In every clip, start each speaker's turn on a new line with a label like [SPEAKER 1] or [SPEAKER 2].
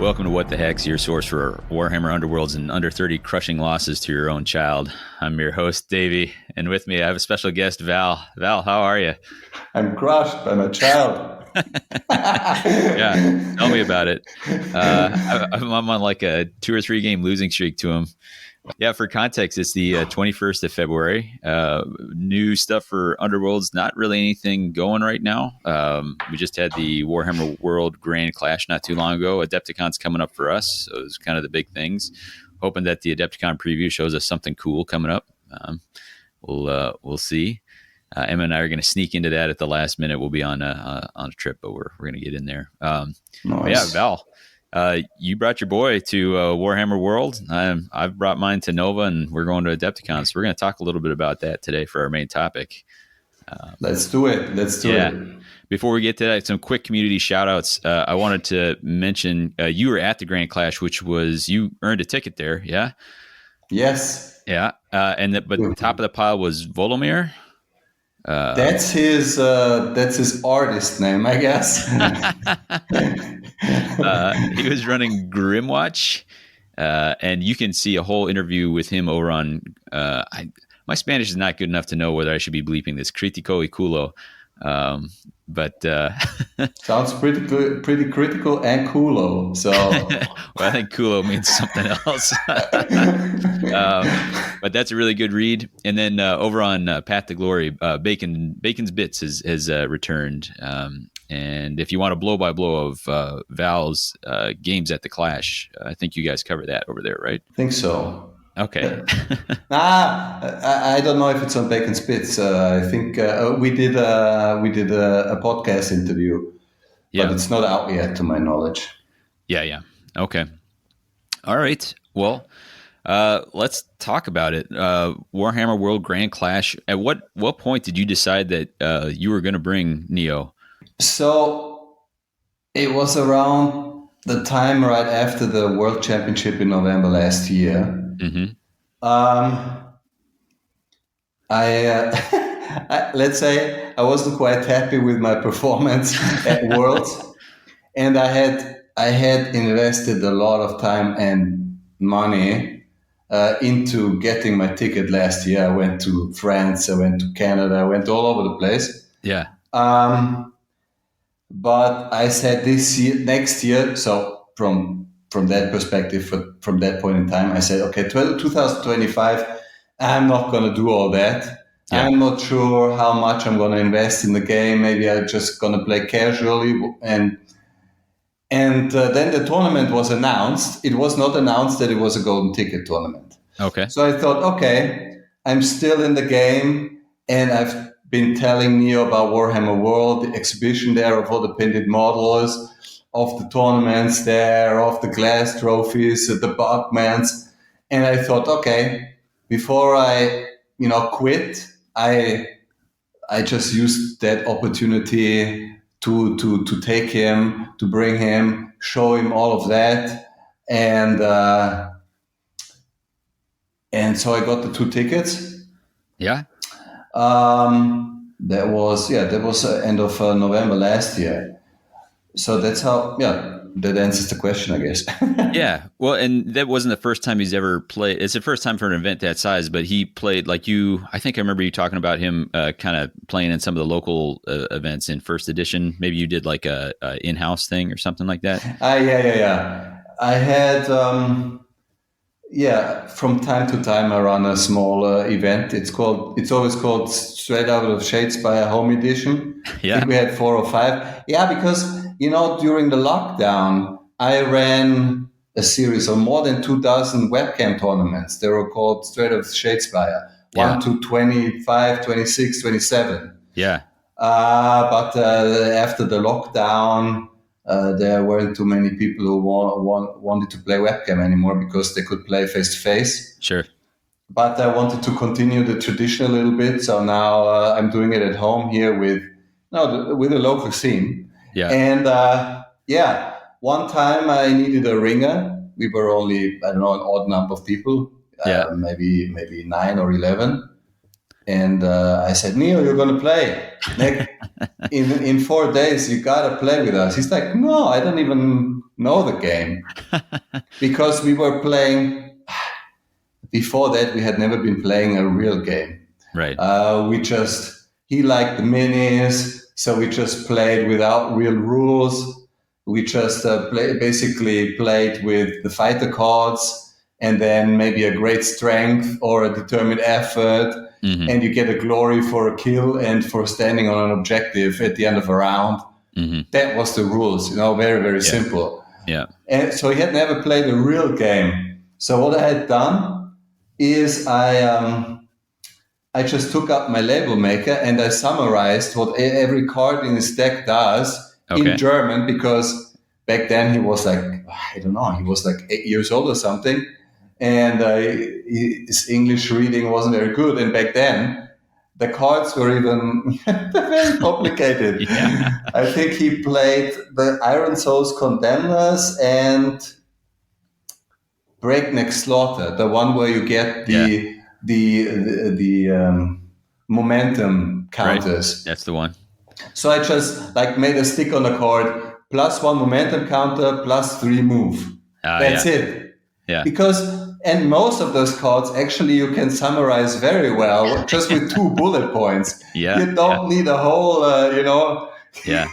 [SPEAKER 1] Welcome to What the Heck's, your source for Warhammer Underworlds and under 30 crushing losses to your own child. I'm your host, Davy, and with me I have a special guest, Val. Val, how are you?
[SPEAKER 2] I'm crushed by my child.
[SPEAKER 1] Yeah, tell me about it. I'm on like a 2 or 3 game losing streak to him. Yeah, for context, it's the 21st of February. New stuff for Underworlds, not really anything going right now. We just had the Warhammer World Grand Clash not too long ago. Adepticon's coming up for us, so it's kind of the big things. Hoping that the Adepticon preview shows us something cool coming up. We'll see. Emma and I are going to sneak into that at the last minute. We'll be on a trip, but we're going to get in there.
[SPEAKER 2] Nice.
[SPEAKER 1] Yeah, Val. You brought your boy to Warhammer World. I've brought mine to Nova, and we're going to Adepticon. So we're going to talk a little bit about that today for our main topic.
[SPEAKER 2] Let's do it. Let's do it.
[SPEAKER 1] Before we get to that, some quick community shout-outs. I wanted to mention you were at the Grand Clash, which was you earned a ticket there, yeah?
[SPEAKER 2] Yes.
[SPEAKER 1] Yeah, but the top of the pile was Volomir.
[SPEAKER 2] That's his artist name, I guess.
[SPEAKER 1] He was running Grimwatch, and you can see a whole interview with him over on. My Spanish is not good enough to know whether I should be bleeping this. Critico Y Culo, but
[SPEAKER 2] sounds pretty good, pretty critical and culo. So,
[SPEAKER 1] well, I think culo means something else. But that's a really good read. And then over on Path to Glory, Bacon's Bits has returned. And if you want a blow-by-blow of Val's games at the Clash, I think you guys cover that over there, right?
[SPEAKER 2] I think so.
[SPEAKER 1] Okay.
[SPEAKER 2] I don't know if it's on Bacon's Bits. I think we did a podcast interview, but it's not out yet, to my knowledge.
[SPEAKER 1] Yeah. Okay. All right. Well, let's talk about it. Warhammer World Grand Clash. At what point did you decide that you were going to bring Neo?
[SPEAKER 2] So it was around the time right after the World Championship in November last year.
[SPEAKER 1] Mm-hmm.
[SPEAKER 2] Let's say I wasn't quite happy with my performance at Worlds, and I had invested a lot of time and money into getting my ticket last year. I went to France, I went to Canada, I went all over the place.
[SPEAKER 1] Yeah.
[SPEAKER 2] But I said next year, so from that perspective, from that point in time, I said, okay, 2025, I'm not going to do all that. Yeah. I'm not sure how much I'm going to invest in the game. Maybe I'm just going to play casually. And then the tournament was announced. It was not announced that it was a golden ticket tournament.
[SPEAKER 1] Okay.
[SPEAKER 2] So I thought, okay, I'm still in the game, and I've been telling Neo about Warhammer World, the exhibition there of all the painted models, of the tournaments there, of the glass trophies, the Bugmans. And I thought, okay, before I, quit, I just used that opportunity to take him, to bring him, show him all of that. And so I got the 2 tickets.
[SPEAKER 1] Yeah.
[SPEAKER 2] That was end of November last year. So that's how, that answers the question, I guess.
[SPEAKER 1] Yeah. Well, and that wasn't the first time he's ever played. It's the first time for an event that size, but he played like you. I think I remember you talking about him kind of playing in some of the local events in first edition. Maybe you did like a in-house thing or something like that.
[SPEAKER 2] Yeah. I had, from time to time I run a small event. It's always called Straight Out of Shadespire Home Edition.
[SPEAKER 1] Yeah.
[SPEAKER 2] I think we had 4 or 5. Yeah, because during the lockdown, I ran a series of more than 2,000 webcam tournaments. They were called Straight Out of Shadespire, 1 to 25, 26, 27.
[SPEAKER 1] Yeah.
[SPEAKER 2] But after the lockdown, there weren't too many people who wanted to play webcam anymore because they could play face-to-face.
[SPEAKER 1] Sure.
[SPEAKER 2] But I wanted to continue the tradition a little bit, so now I'm doing it at home here with a local scene.
[SPEAKER 1] Yeah.
[SPEAKER 2] And one time I needed a ringer. We were only, an odd number of people, maybe 9 or 11. And I said, Neo, you're going to play. in 4 days, you gotta play with us. He's like, no, I don't even know the game. Because we were playing, before that, we had never been playing a real game.
[SPEAKER 1] Right.
[SPEAKER 2] He liked the minis, so we just played without real rules. We just basically played with the fighter cards and then maybe a great strength or a determined effort.
[SPEAKER 1] Mm-hmm.
[SPEAKER 2] And you get a glory for a kill and for standing on an objective at the end of a round.
[SPEAKER 1] Mm-hmm.
[SPEAKER 2] That was the rules, very, very simple.
[SPEAKER 1] Yeah.
[SPEAKER 2] And so he had never played a real game. So what I had done is I just took up my label maker and I summarized what every card in his deck does in German, because back then he was like, I don't know, he was like 8 years old or something. And his English reading wasn't very good. And back then, the cards were even very complicated.
[SPEAKER 1] Yeah.
[SPEAKER 2] I think he played the Iron Souls Condemners and Breakneck Slaughter, the one where you get the momentum counters.
[SPEAKER 1] Right. That's the one.
[SPEAKER 2] So I just made a stick on the card, +1 momentum counter, +3 move. That's it.
[SPEAKER 1] Yeah.
[SPEAKER 2] And most of those cards, actually, you can summarize very well just with 2 bullet points.
[SPEAKER 1] Yeah.
[SPEAKER 2] You don't need a whole,
[SPEAKER 1] Yeah.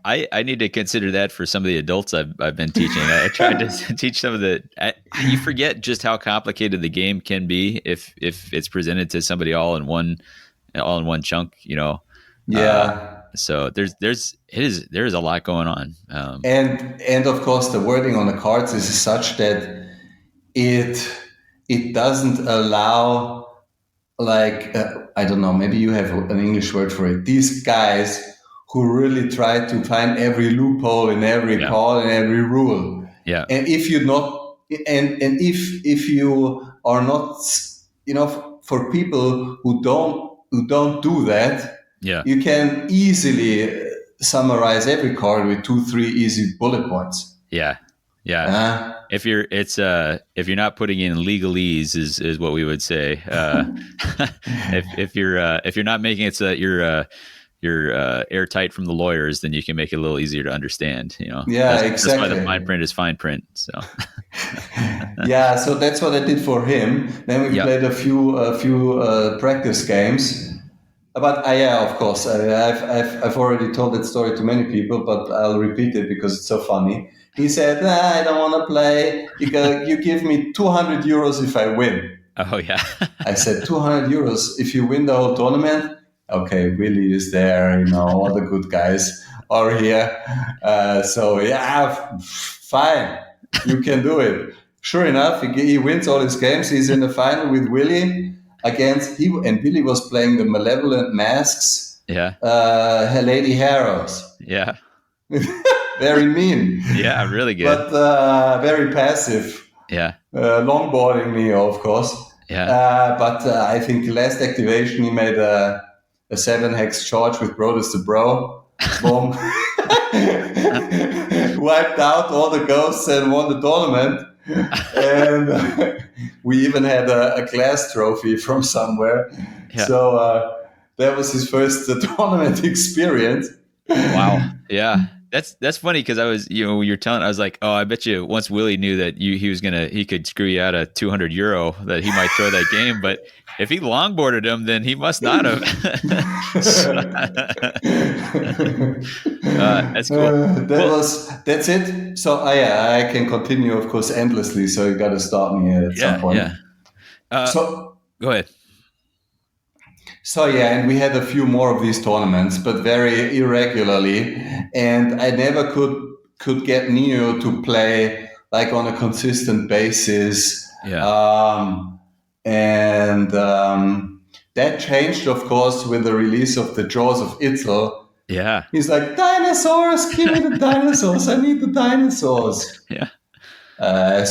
[SPEAKER 1] I need to consider that for some of the adults I've been teaching. I tried to teach some of you forget just how complicated the game can be if it's presented to somebody all in one chunk,
[SPEAKER 2] Yeah.
[SPEAKER 1] So there is a lot going on.
[SPEAKER 2] And of course the wording on the cards is such that it doesn't allow, I don't know, maybe you have an English word for it. These guys who really try to find every loophole in every call and every rule.
[SPEAKER 1] Yeah.
[SPEAKER 2] And if you're not, and if you are not, for people who don't do that, you can easily summarize every card with 2-3 easy bullet points.
[SPEAKER 1] Yeah. Yeah. If you're not putting in legalese is what we would say. If you're not making it so that you're airtight from the lawyers, then you can make it a little easier to understand.
[SPEAKER 2] Yeah, exactly.
[SPEAKER 1] That's why the fine print is fine print. So.
[SPEAKER 2] Yeah, so that's what I did for him. Then we played a few practice games. But of course, I've already told that story to many people, but I'll repeat it because it's so funny. He said, I don't want to play. You give me 200 euros if I win.
[SPEAKER 1] Oh, yeah.
[SPEAKER 2] I said, 200 euros if you win the whole tournament? Okay, Willie is there, all the good guys are here. Fine, you can do it. Sure enough, he wins all his games. He's in the final with Willie. And Billy was playing the Malevolent Masks.
[SPEAKER 1] Yeah.
[SPEAKER 2] Lady Harrows.
[SPEAKER 1] Yeah.
[SPEAKER 2] Very mean.
[SPEAKER 1] Yeah, really good.
[SPEAKER 2] But very passive.
[SPEAKER 1] Yeah.
[SPEAKER 2] Longboarding me, of course.
[SPEAKER 1] Yeah.
[SPEAKER 2] But I think last activation he made a 7-hex charge with Brodus the Bro. Boom. Wiped out all the ghosts and won the tournament. And we even had a glass trophy from somewhere. Yeah. So that was his first tournament experience.
[SPEAKER 1] Wow. Yeah. That's funny because I was, when you're telling, I was like, oh, I bet you once Willie knew that he could screw you out of 200 euro that he might throw that game. But if he longboarded him, then he must not have. That's cool.
[SPEAKER 2] That's it. So I can continue, of course, endlessly. So you got to stop me at some point.
[SPEAKER 1] Yeah. So go ahead.
[SPEAKER 2] So and we had a few more of these tournaments, but very irregularly, and I never could get Neo to play on a consistent basis.
[SPEAKER 1] Yeah.
[SPEAKER 2] That changed, of course, with the release of the Jaws of Itzel.
[SPEAKER 1] Yeah.
[SPEAKER 2] He's like, dinosaurs, give me the dinosaurs. I need the dinosaurs.
[SPEAKER 1] Yeah.
[SPEAKER 2] I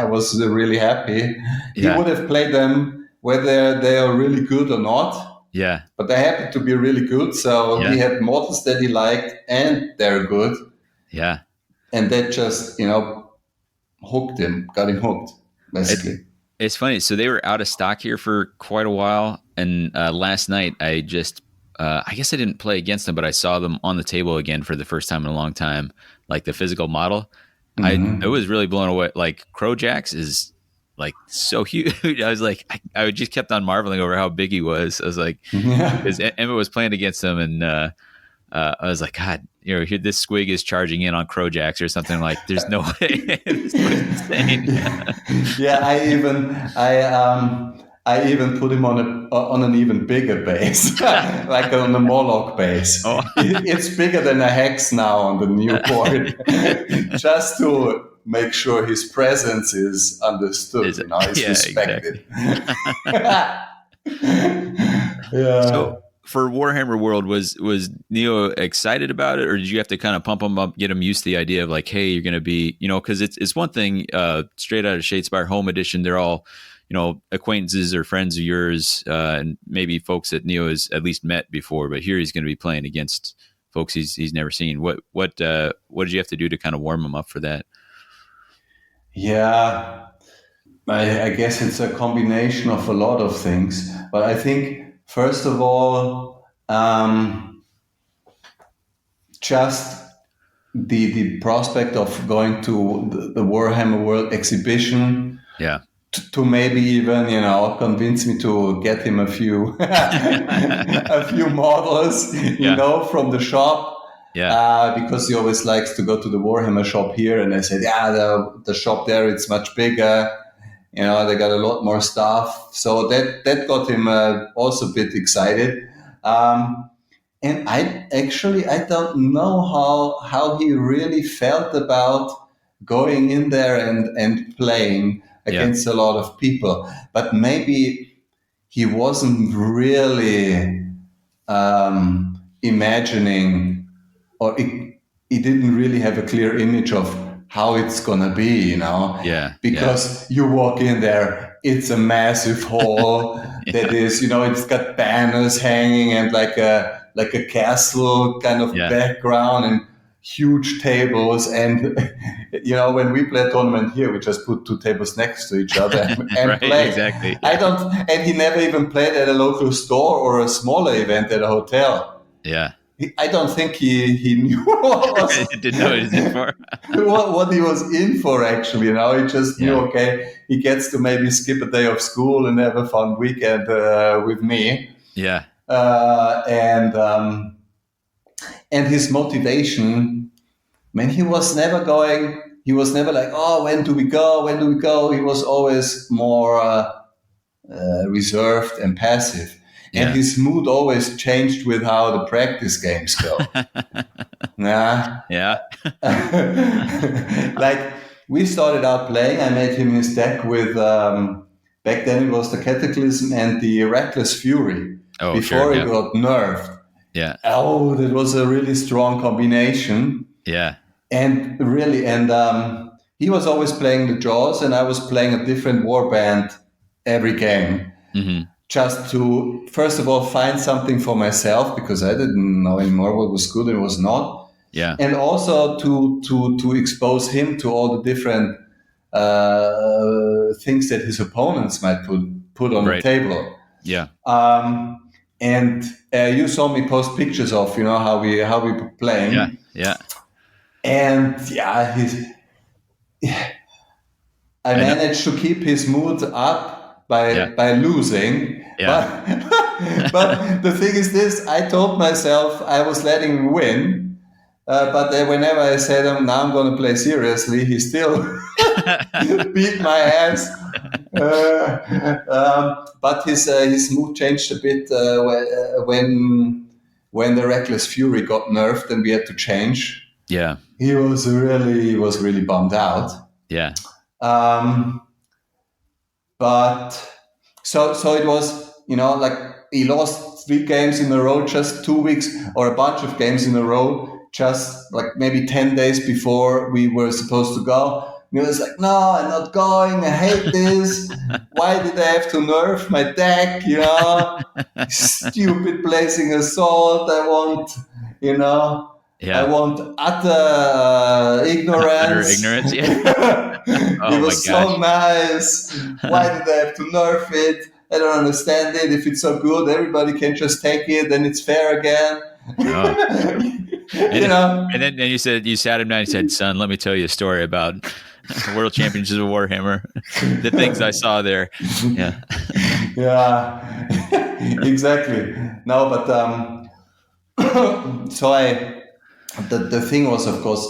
[SPEAKER 2] was really happy.
[SPEAKER 1] Yeah.
[SPEAKER 2] He would have played them whether they are really good or not.
[SPEAKER 1] Yeah.
[SPEAKER 2] But they happen to be really good. So he had models that he liked and they're good.
[SPEAKER 1] Yeah.
[SPEAKER 2] And that just, hooked him, got him hooked, basically.
[SPEAKER 1] It's funny. So they were out of stock here for quite a while, and last night I just, I guess I didn't play against them, but I saw them on the table again for the first time in a long time, like the physical model. I was really blown away. Like Crojax is like so huge. I was like, I just kept on marveling over how big he was. I was like, because Emma was playing against him, and I was like, God, here this squig is charging in on Crojax or something. Like, there's no way. This was insane.
[SPEAKER 2] Yeah, I even put him on an even bigger base, like on a Moloch base.
[SPEAKER 1] Oh.
[SPEAKER 2] It's bigger than a hex now on the new board, just to make sure his presence is understood, is respected.
[SPEAKER 1] Exactly.
[SPEAKER 2] Yeah.
[SPEAKER 1] So for Warhammer World, was Neo excited about it, or did you have to kind of pump him up, get him used to the idea of like, hey, you're going to be, because it's one thing, straight out of Shadespire Home Edition, they're all, acquaintances or friends of yours, and maybe folks that Neo has at least met before, but here he's going to be playing against folks he's never seen. What did you have to do to kind of warm him up for that?
[SPEAKER 2] Yeah, I guess it's a combination of a lot of things, but I think first of all, just the prospect of going to the Warhammer World exhibition, to maybe even convince me to get him a few a few models, from the shop. Because he always likes to go to the Warhammer shop here, and I said, the shop there, it's much bigger. They got a lot more stuff. So that got him also a bit excited. And I don't know how he really felt about going in there and playing against a lot of people. But maybe he wasn't really imagining, or he didn't really have a clear image of how it's gonna be, because you walk in there, it's a massive hall that is, it's got banners hanging and like a castle kind of background and huge tables. And when we play a tournament here, we just put two tables next to each other and
[SPEAKER 1] right,
[SPEAKER 2] play.
[SPEAKER 1] Exactly.
[SPEAKER 2] And he never even played at a local store or a smaller event at a hotel. I don't think he knew
[SPEAKER 1] didn't know what he was in for.
[SPEAKER 2] what he was in for, actually. He just knew, okay, he gets to maybe skip a day of school and have a fun weekend with me. And his motivation, he was never like, oh, when do we go? He was always more reserved and passive. And his mood always changed with how the practice games go. Like, we started out playing. I made him his deck with, back then it was the Cataclysm and the Reckless Fury. Before it got nerfed. Oh, that was a really strong combination. And he was always playing the Jaws, and I was playing a different warband every game.
[SPEAKER 1] Mm-hmm.
[SPEAKER 2] Just to, first of all, find something for myself, because I didn't know anymore what was good and was not. And also to expose him to all the different things that his opponents might put on the table. And you saw me post pictures of how we were playing. And I managed to keep his mood up by losing. But the thing is this: I told myself I was letting him win, but whenever I said, now I'm going to play seriously, he still beat my ass. But his mood changed a bit when the Reckless Fury got nerfed and we had to change. He was really bummed out. But so it was, like, he lost 3 games in a row, just 2 weeks, or a bunch of games in a row, just like maybe 10 days before we were supposed to go. He was like, no, I'm not going. I hate this. Why did I have to nerf my deck? Stupid Blazing Assault. I want, I want utter
[SPEAKER 1] Utter
[SPEAKER 2] ignorance.
[SPEAKER 1] ignorance. Yeah.
[SPEAKER 2] It
[SPEAKER 1] Oh my
[SPEAKER 2] was
[SPEAKER 1] gosh.
[SPEAKER 2] so nice. Why did they have to nerf it? I don't understand it. If it's so good, everybody can just take it, then it's fair again.
[SPEAKER 1] Oh.
[SPEAKER 2] You know?
[SPEAKER 1] And then you sat him down and said, "Son, let me tell you a story about World Championships of Warhammer. The things I saw there." Yeah.
[SPEAKER 2] Yeah, exactly. No, but so the thing was, of course,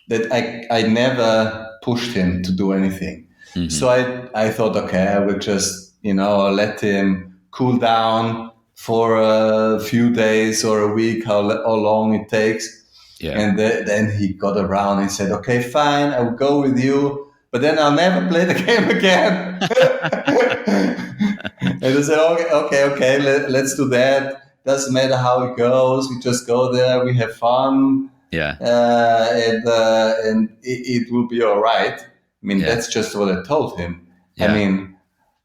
[SPEAKER 2] that I never pushed him to do anything.
[SPEAKER 1] Mm-hmm.
[SPEAKER 2] So I thought, okay, I will just, let him cool down for a few days or a week, how long it takes.
[SPEAKER 1] Yeah.
[SPEAKER 2] And then he got around and said, okay, fine, I will go with you, but then I'll never play the game again. And I said, okay, let's do that. Doesn't matter how it goes. We just go there. We have fun.
[SPEAKER 1] Yeah.
[SPEAKER 2] And it will be all right. I mean,
[SPEAKER 1] Yeah.
[SPEAKER 2] that's just what I told him.
[SPEAKER 1] Yeah.
[SPEAKER 2] I mean,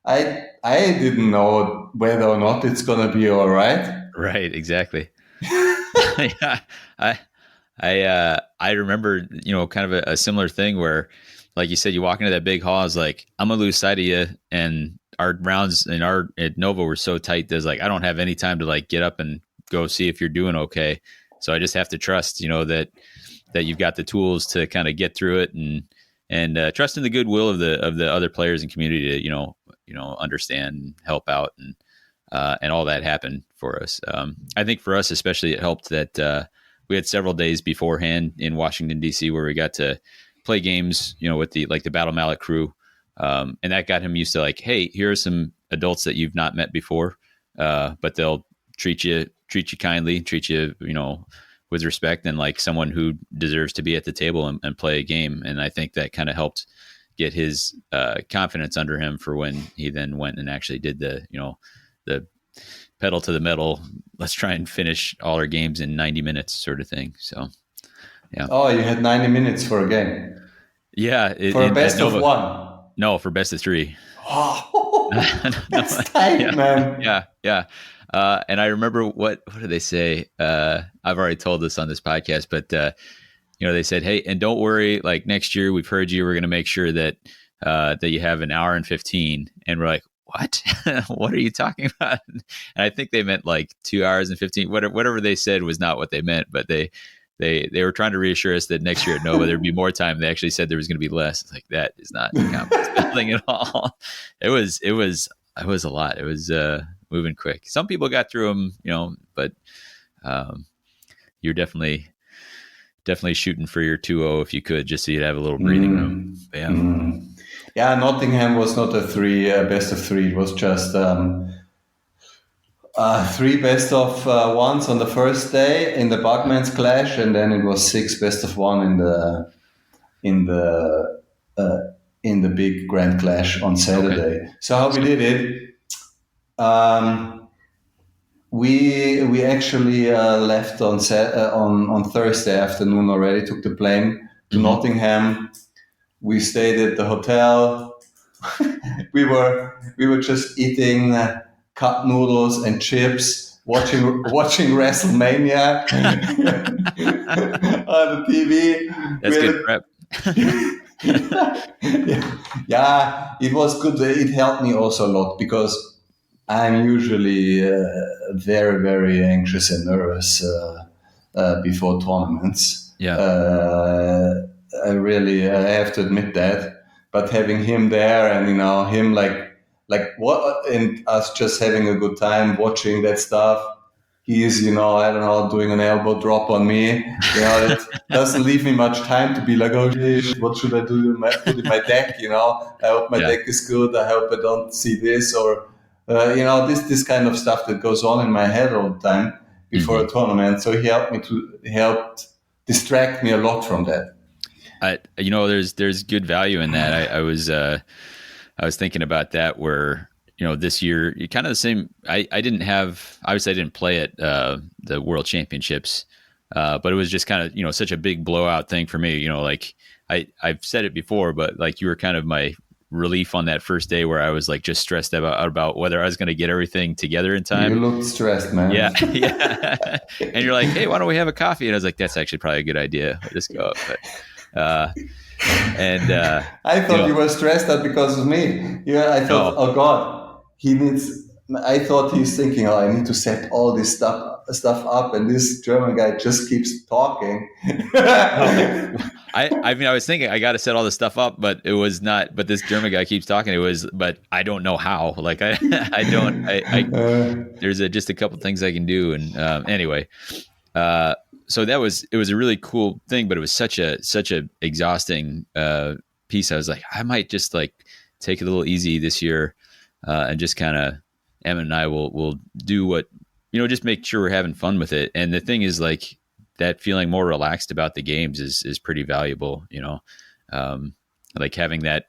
[SPEAKER 2] I didn't know whether or not it's gonna be all right.
[SPEAKER 1] Right. Exactly. Yeah. I remember, kind of a similar thing where, like you said, you walk into that big hall, I was like, I'm gonna lose sight of you. And our rounds at Nova were so tight that I don't have any time to like get up and go see if you're doing okay. So I just have to trust, that you've got the tools to kind of get through it, and trust in the goodwill of the other players and community to, understand and help out, and all that happened for us. I think for us, especially, it helped that, we had several days beforehand in Washington, D.C., where we got to play games, with the Battle Mallet crew. And that got him used to like, hey, here are some adults that you've not met before, but they'll treat you kindly, treat you, with respect, and like someone who deserves to be at the table and play a game. And I think that kind of helped get his confidence under him for when he then went and actually did the pedal to the metal. Let's try and finish all our games in 90 minutes sort of thing. So, yeah.
[SPEAKER 2] Oh, you had 90 minutes for a game.
[SPEAKER 1] Yeah.
[SPEAKER 2] For a best of one.
[SPEAKER 1] No, for best of three.
[SPEAKER 2] Oh, that's tight, man.
[SPEAKER 1] Yeah. Yeah. And I remember what did they say? I've already told this on this podcast, but, they said, hey, and don't worry, like next year, we've heard you, we're going to make sure that you have an hour and 15. And we're like, what? What are you talking about? And I think they meant like 2 hours and 15. Whatever they said was not what they meant, but they were trying to reassure us that next year at Nova there'd be more time. They actually said there was going to be less. It's like, that is not confidence building at all. It was a lot. It was moving quick. Some people got through them, but you're definitely shooting for your 2-0 if you could, just so you'd have a little breathing room. Yeah.
[SPEAKER 2] Yeah, Nottingham was not a best of three. It was just 3 best of ones on the first day in the Bugman's Clash, and then it was 6 best of one in the big Grand Clash on Saturday. Okay. So how we did it? We actually left on Thursday afternoon already. Took the plane to Nottingham. We stayed at the hotel. we were just eating cup noodles and chips, watching WrestleMania on the TV.
[SPEAKER 1] That's good prep.
[SPEAKER 2] Yeah, it was good. It helped me also a lot because I'm usually very, very anxious and nervous before tournaments.
[SPEAKER 1] Yeah.
[SPEAKER 2] I have to admit that, but having him there and him like what, and us just having a good time watching that stuff. He's I don't know, doing an elbow drop on me. It doesn't leave me much time to be like, oh shit, what should I do with my deck? I hope my deck is good. I hope I don't see this or this kind of stuff that goes on in my head all the time before a tournament. So he helped distract me a lot from that.
[SPEAKER 1] There's good value in that. I was thinking about that where, this year kind of the same. I didn't play at the World Championships, but it was just kind of, such a big blowout thing for me. Like I've said it before, but like you were kind of my relief on that first day where I was like just stressed about whether I was going to get everything together in time.
[SPEAKER 2] You looked stressed, man.
[SPEAKER 1] Yeah, yeah. And you're like, hey, why don't we have a coffee? And I was like, that's actually probably a good idea. Let's go up. But,
[SPEAKER 2] I thought you were stressed out because of me. Yeah, I thought, oh God, he needs. I thought he's thinking, oh, I need to set all this stuff up, and this German guy just keeps talking.
[SPEAKER 1] I mean, I was thinking I got to set all this stuff up, but it was not. But this German guy keeps talking. But I don't know how. Like I don't. There's just a couple things I can do, and anyway. So it was a really cool thing, but it was such a exhausting piece. I was like, I might just like take it a little easy this year, and just kind of Emmett and I will do what, just make sure we're having fun with it. And the thing is, like, that feeling more relaxed about the games is pretty valuable, like having that,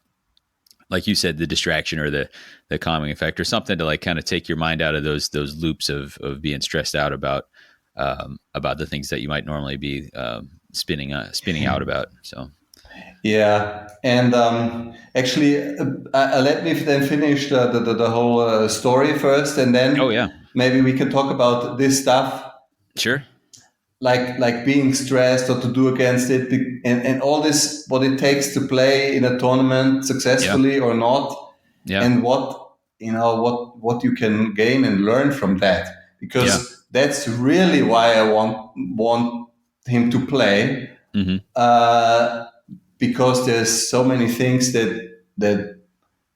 [SPEAKER 1] like you said, the distraction or the calming effect or something to like kind of take your mind out of those loops of being stressed out about the things that you might normally be spinning out about. So.
[SPEAKER 2] Yeah, and actually, let me then finish the whole story first, and then maybe we can talk about this stuff.
[SPEAKER 1] Sure.
[SPEAKER 2] Like being stressed or to do against it, and all this, what it takes to play in a tournament successfully or not, and what you can gain and learn from that, because that's really why I want him to play.
[SPEAKER 1] Mm-hmm.
[SPEAKER 2] Because there's so many things that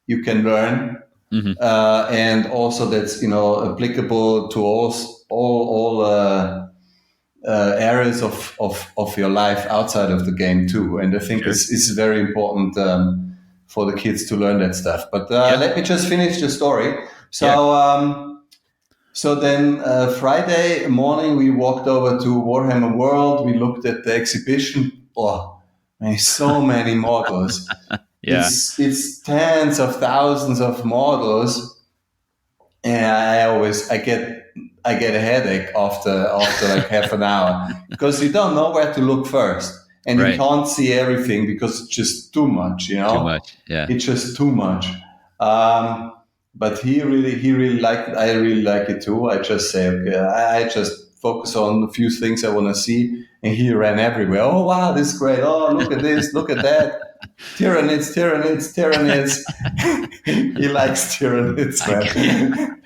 [SPEAKER 2] you can learn, and also that's applicable to all areas of your life outside of the game too. And I think it's very important for the kids to learn that stuff. But let me just finish the story. So so then Friday morning we walked over to Warhammer World. We looked at the exhibition. So many models. It's tens of thousands of models, and I get a headache after like half an hour, because you don't know where to look first, and you can't see everything because it's just too much. Too
[SPEAKER 1] much. Yeah.
[SPEAKER 2] It's just too much. But he really liked it. I really like it too. I just say, okay, I just focus on a few things I want to see. And he ran everywhere. Oh, wow, this is great. Oh, look at this, look at that. Tyranids. He likes Tyranids, man.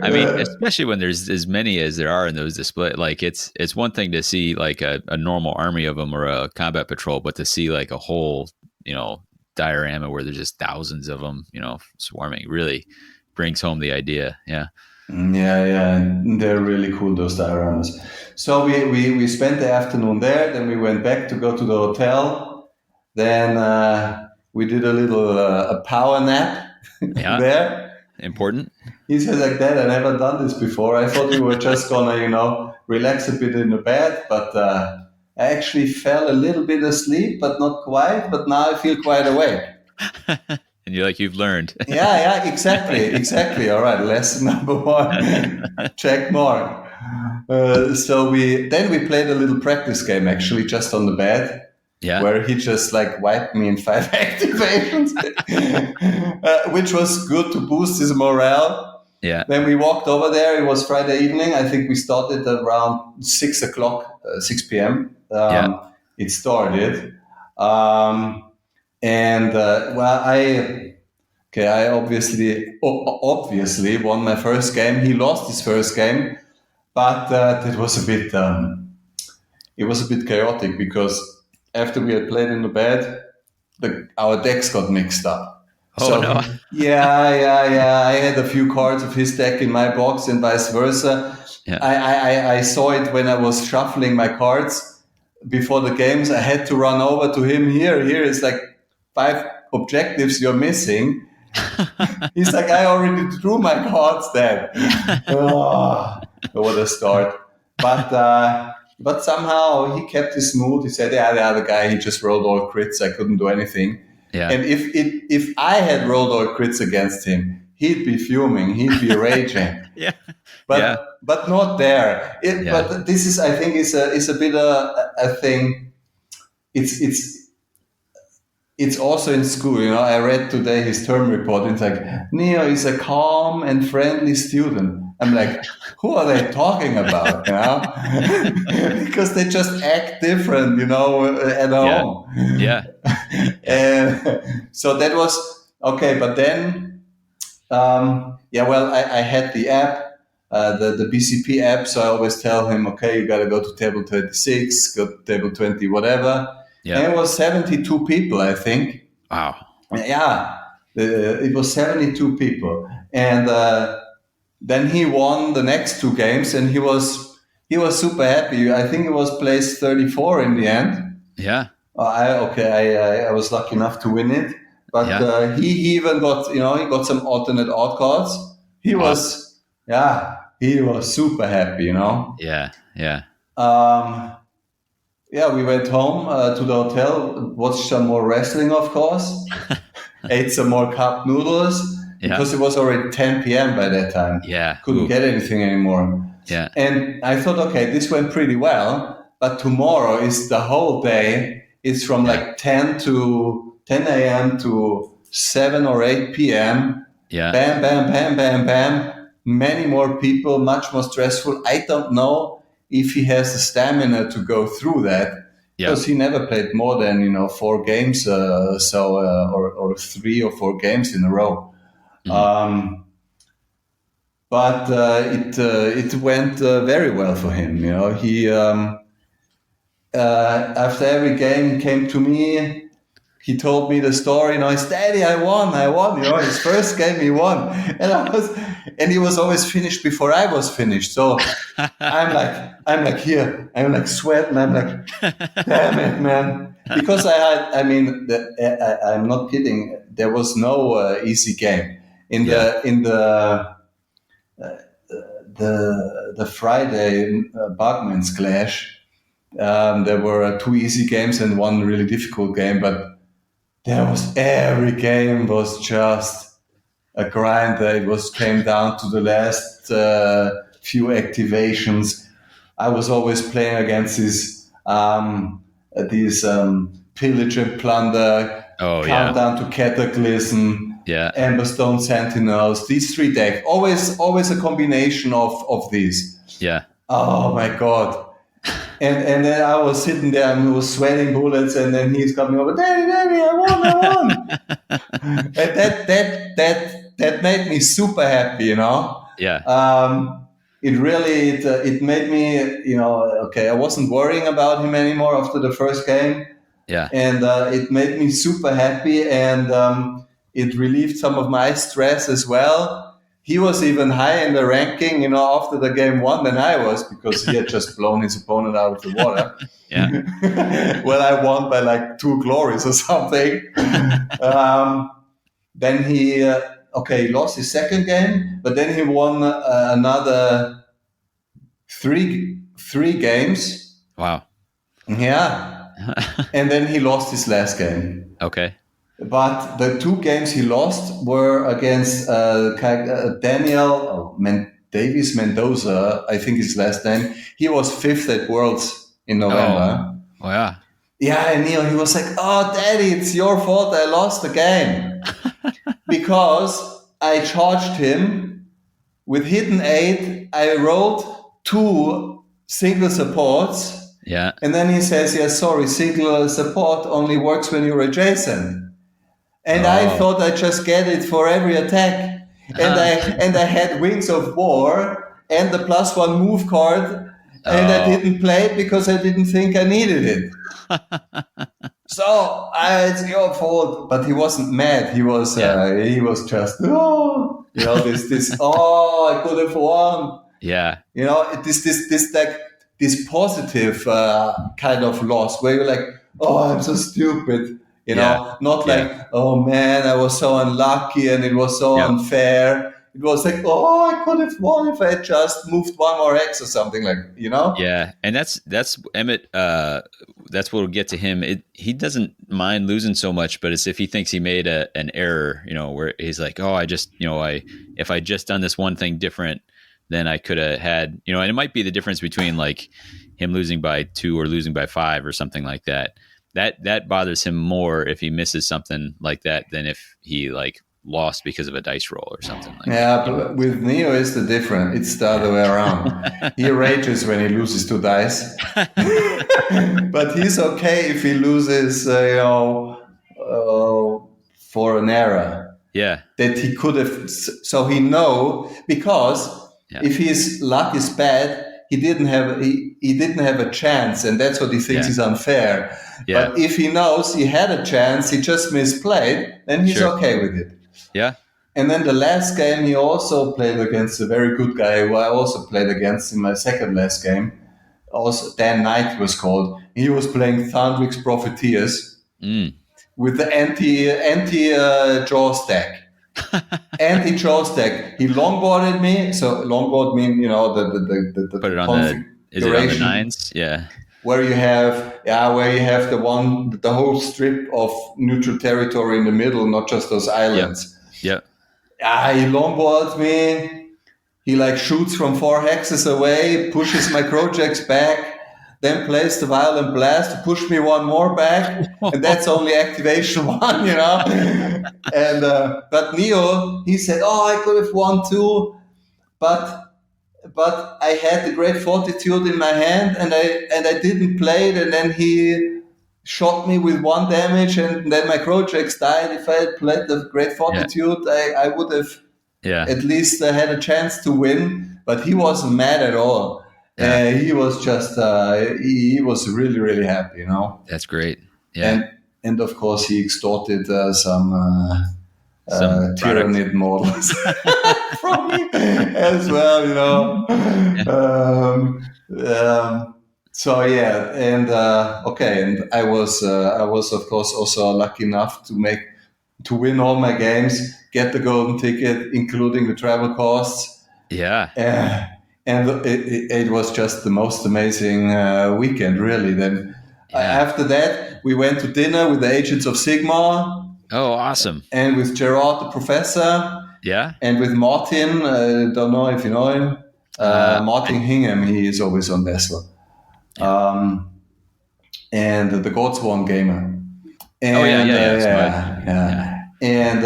[SPEAKER 1] I mean, especially when there's as many as there are in those displays. Like, it's one thing to see like a normal army of them or a combat patrol, but to see like a whole, diorama where there's just thousands of them, swarming, really brings home the idea. Yeah.
[SPEAKER 2] Yeah, they're really cool, those dioramas. So we spent the afternoon there, then we went back to go to the hotel. Then we did a little a power nap there.
[SPEAKER 1] Important.
[SPEAKER 2] He said like that, I never done this before. I thought we were just gonna, relax a bit in the bed, but I actually fell a little bit asleep, but not quite. But now I feel quite awake.
[SPEAKER 1] And you're like, you've learned.
[SPEAKER 2] Yeah, exactly. All right, lesson number 1, check mark. So we played a little practice game, actually, just on the bed, where he just like wiped me in 5 activations, which was good to boost his morale.
[SPEAKER 1] Yeah.
[SPEAKER 2] Then we walked over there. It was Friday evening. I think we started around 6 p.m. It started. I obviously won my first game. He lost his first game, but it was a bit chaotic, because after we had played in the bed, our decks got mixed up.
[SPEAKER 1] No.
[SPEAKER 2] I had a few cards of his deck in my box and vice versa. Yeah. I saw it when I was shuffling my cards before the games. I had to run over to him. Here is like 5 objectives you're missing. He's like, I already drew my cards then. What a start. But somehow he kept his mood. He said, the other guy, he just rolled all crits. I couldn't do anything. Yeah. And if I had rolled all crits against him, he'd be fuming. He'd be raging. But not there. But this is, I think, is a bit a thing. It's it's also in school. I read today his term report. It's like, Neo is a calm and friendly student. I'm like, who are they talking about? Because they just act different, at
[SPEAKER 1] Yeah.
[SPEAKER 2] home.
[SPEAKER 1] Yeah.
[SPEAKER 2] And so that was okay. But then, I had the app, the BCP app. So I always tell him, okay, you got to go to table 26, go to table 20, whatever.
[SPEAKER 1] Yeah.
[SPEAKER 2] And it was 72 people, I think.
[SPEAKER 1] Wow.
[SPEAKER 2] Yeah, it was 72 people. And then he won the next two games, and he was super happy. I think it was place 34 in the end.
[SPEAKER 1] Yeah.
[SPEAKER 2] I was lucky enough to win it. But he even got, he got some alternate odd cards. He was super happy,
[SPEAKER 1] Yeah. Yeah.
[SPEAKER 2] We went home to the hotel, watched some more wrestling, of course, ate some more cup noodles, because it was already 10 p.m. by that time.
[SPEAKER 1] Yeah.
[SPEAKER 2] Couldn't get anything anymore.
[SPEAKER 1] Yeah.
[SPEAKER 2] And I thought, okay, this went pretty well, but tomorrow is the whole day. It's from like 10 a.m. to 7 or 8 p.m.
[SPEAKER 1] Yeah.
[SPEAKER 2] Bam, bam, bam, bam, bam. Many more people, much more stressful. I don't know if he has the stamina to go through that, because he never played more than 4 games, or 3 or 4 games in a row. Mm-hmm. But it went very well for him. He after every game he came to me. He told me the story. His daddy, I won. His first game he won, and he was always finished before I was finished. So I'm like here. I'm like sweating. I'm like, damn it, man. Because I'm not kidding. There was no easy game in the Friday Bugman's Clash. There were 2 easy games and 1 really difficult game, but every game was just a grind. It came down to the last few activations. I was always playing against these pillage and plunder, countdown to cataclysm, Emberstone Sentinels. These 3 decks, always a combination of these.
[SPEAKER 1] Yeah.
[SPEAKER 2] Oh my God. And then I was sitting there and was sweating bullets, and then he's coming over, Daddy, I won. And that made me super happy,
[SPEAKER 1] Yeah.
[SPEAKER 2] It really, it made me, okay, I wasn't worrying about him anymore after the first game.
[SPEAKER 1] Yeah.
[SPEAKER 2] And it made me super happy, and it relieved some of my stress as well. He was even high in the ranking, after the game 1 than I was, because he had just blown his opponent out of the water.
[SPEAKER 1] Yeah.
[SPEAKER 2] Well, I won by like 2 glories or something. Then he lost his second game, but then he won another 3 games.
[SPEAKER 1] Wow.
[SPEAKER 2] Yeah. And then he lost his last game.
[SPEAKER 1] Okay.
[SPEAKER 2] But the 2 games he lost were against Daniel Davis Mendoza, I think his last name. He was 5th at Worlds in November.
[SPEAKER 1] Oh yeah.
[SPEAKER 2] Yeah, and he was like, "Oh, Daddy, it's your fault I lost the game." Because I charged him with hidden 8. I rolled 2 single supports.
[SPEAKER 1] Yeah.
[SPEAKER 2] And then he says, "Yeah, sorry, single support only works when you're adjacent." And I thought I'd just get it for every attack. And I had Wings of War and the +1 move card, and I didn't play it because I didn't think I needed it. So it's your fault. But he wasn't mad. He was just this I could have won.
[SPEAKER 1] Yeah.
[SPEAKER 2] This positive kind of loss where you're like, oh, I'm so stupid. Not like, oh man, I was so unlucky and it was so unfair. It was like, oh, I could have won if I had just moved 1 more X or something
[SPEAKER 1] Yeah, and that's Emmett. That's what will get to him. He doesn't mind losing so much, but it's if he thinks he made an error, where he's like, oh, if I just done this one thing different, then I could have had, and it might be the difference between like him losing by 2 or losing by 5 or something like that. that bothers him more if he misses something like that than if he like lost because of a dice roll or something like
[SPEAKER 2] Yeah,
[SPEAKER 1] that.
[SPEAKER 2] but with Neo, it's the different. It's the other way around. He rages when he loses 2 dice, but he's okay if he loses, for an error
[SPEAKER 1] Yeah.
[SPEAKER 2] that he could have. So he know, because if his luck is bad, he didn't have a chance, and that's what he thinks is unfair.
[SPEAKER 1] Yeah.
[SPEAKER 2] But if he knows he had a chance, he just misplayed, then he's okay with it.
[SPEAKER 1] Yeah.
[SPEAKER 2] And then the last game, he also played against a very good guy who I also played against in my second last game. Also, Dan Knight was called. He was playing Thundrix Profiteers with the anti draw stack. Anti-draw stack. He longboarded me. So longboard mean, the
[SPEAKER 1] put it on is it on the 9s? Yeah.
[SPEAKER 2] Where you have the whole strip of neutral territory in the middle, not just those islands.
[SPEAKER 1] Yep.
[SPEAKER 2] He longboards me. He like shoots from 4 hexes away, pushes my Crojax back, then plays the Violent Blast to push me 1 more back, and that's only activation 1, And but Neo, he said, I could have won 2, but I had the Great Fortitude in my hand, and I didn't play it, and then he shot me with 1 damage, and then my Crojax died. If I had played the Great Fortitude, I would have at least had a chance to win. But he wasn't mad at all. He was just he was really, really happy,
[SPEAKER 1] That's great. Yeah.
[SPEAKER 2] And of course he extorted some Tyranid models from me as well, So yeah, and and I was of course also lucky enough to win all my games, get the golden ticket, including the travel costs.
[SPEAKER 1] Yeah.
[SPEAKER 2] And it was just the most amazing weekend, really. Then after that, we went to dinner with the Agents of Sigmar.
[SPEAKER 1] Oh, awesome.
[SPEAKER 2] And with Gerard, the professor.
[SPEAKER 1] Yeah.
[SPEAKER 2] And with Martin, don't know if you know him. Martin Hingham, he is always on Vessel. And the Godsworn gamer. And, And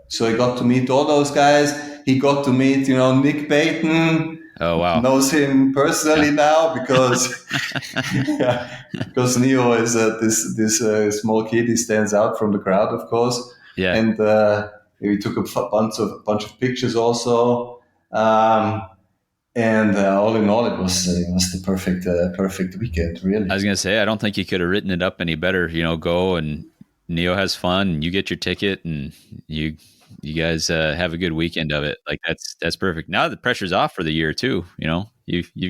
[SPEAKER 2] so I got to meet all those guys. He got to meet, Nick Payton.
[SPEAKER 1] Oh, wow.
[SPEAKER 2] Knows him personally now because Neo is this small kid. He stands out from the crowd, of course.
[SPEAKER 1] Yeah.
[SPEAKER 2] And we took a bunch of pictures also. And all in all, it was the perfect weekend, really.
[SPEAKER 1] I was gonna say, I don't think you could have written it up any better. Go and Neo has fun, and you get your ticket, and you guys have a good weekend of it. Like that's perfect. Now the pressure's off for the year too. You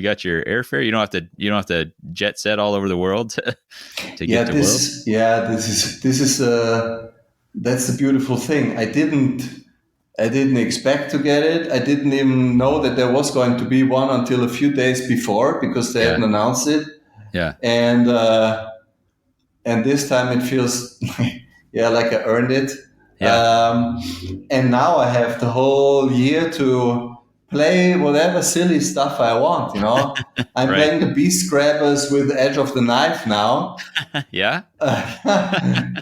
[SPEAKER 1] got your airfare. You don't have to jet set all over the world to get to world.
[SPEAKER 2] Yeah, this is that's the beautiful thing. I didn't expect to get it. I didn't even know that there was going to be one until a few days before, because they hadn't announced it.
[SPEAKER 1] Yeah.
[SPEAKER 2] And this time it feels like I earned it. Yeah. And now I have the whole year to play whatever silly stuff I want, I'm playing the Beast Grabbers with Edge of the Knife now.
[SPEAKER 1] Yeah.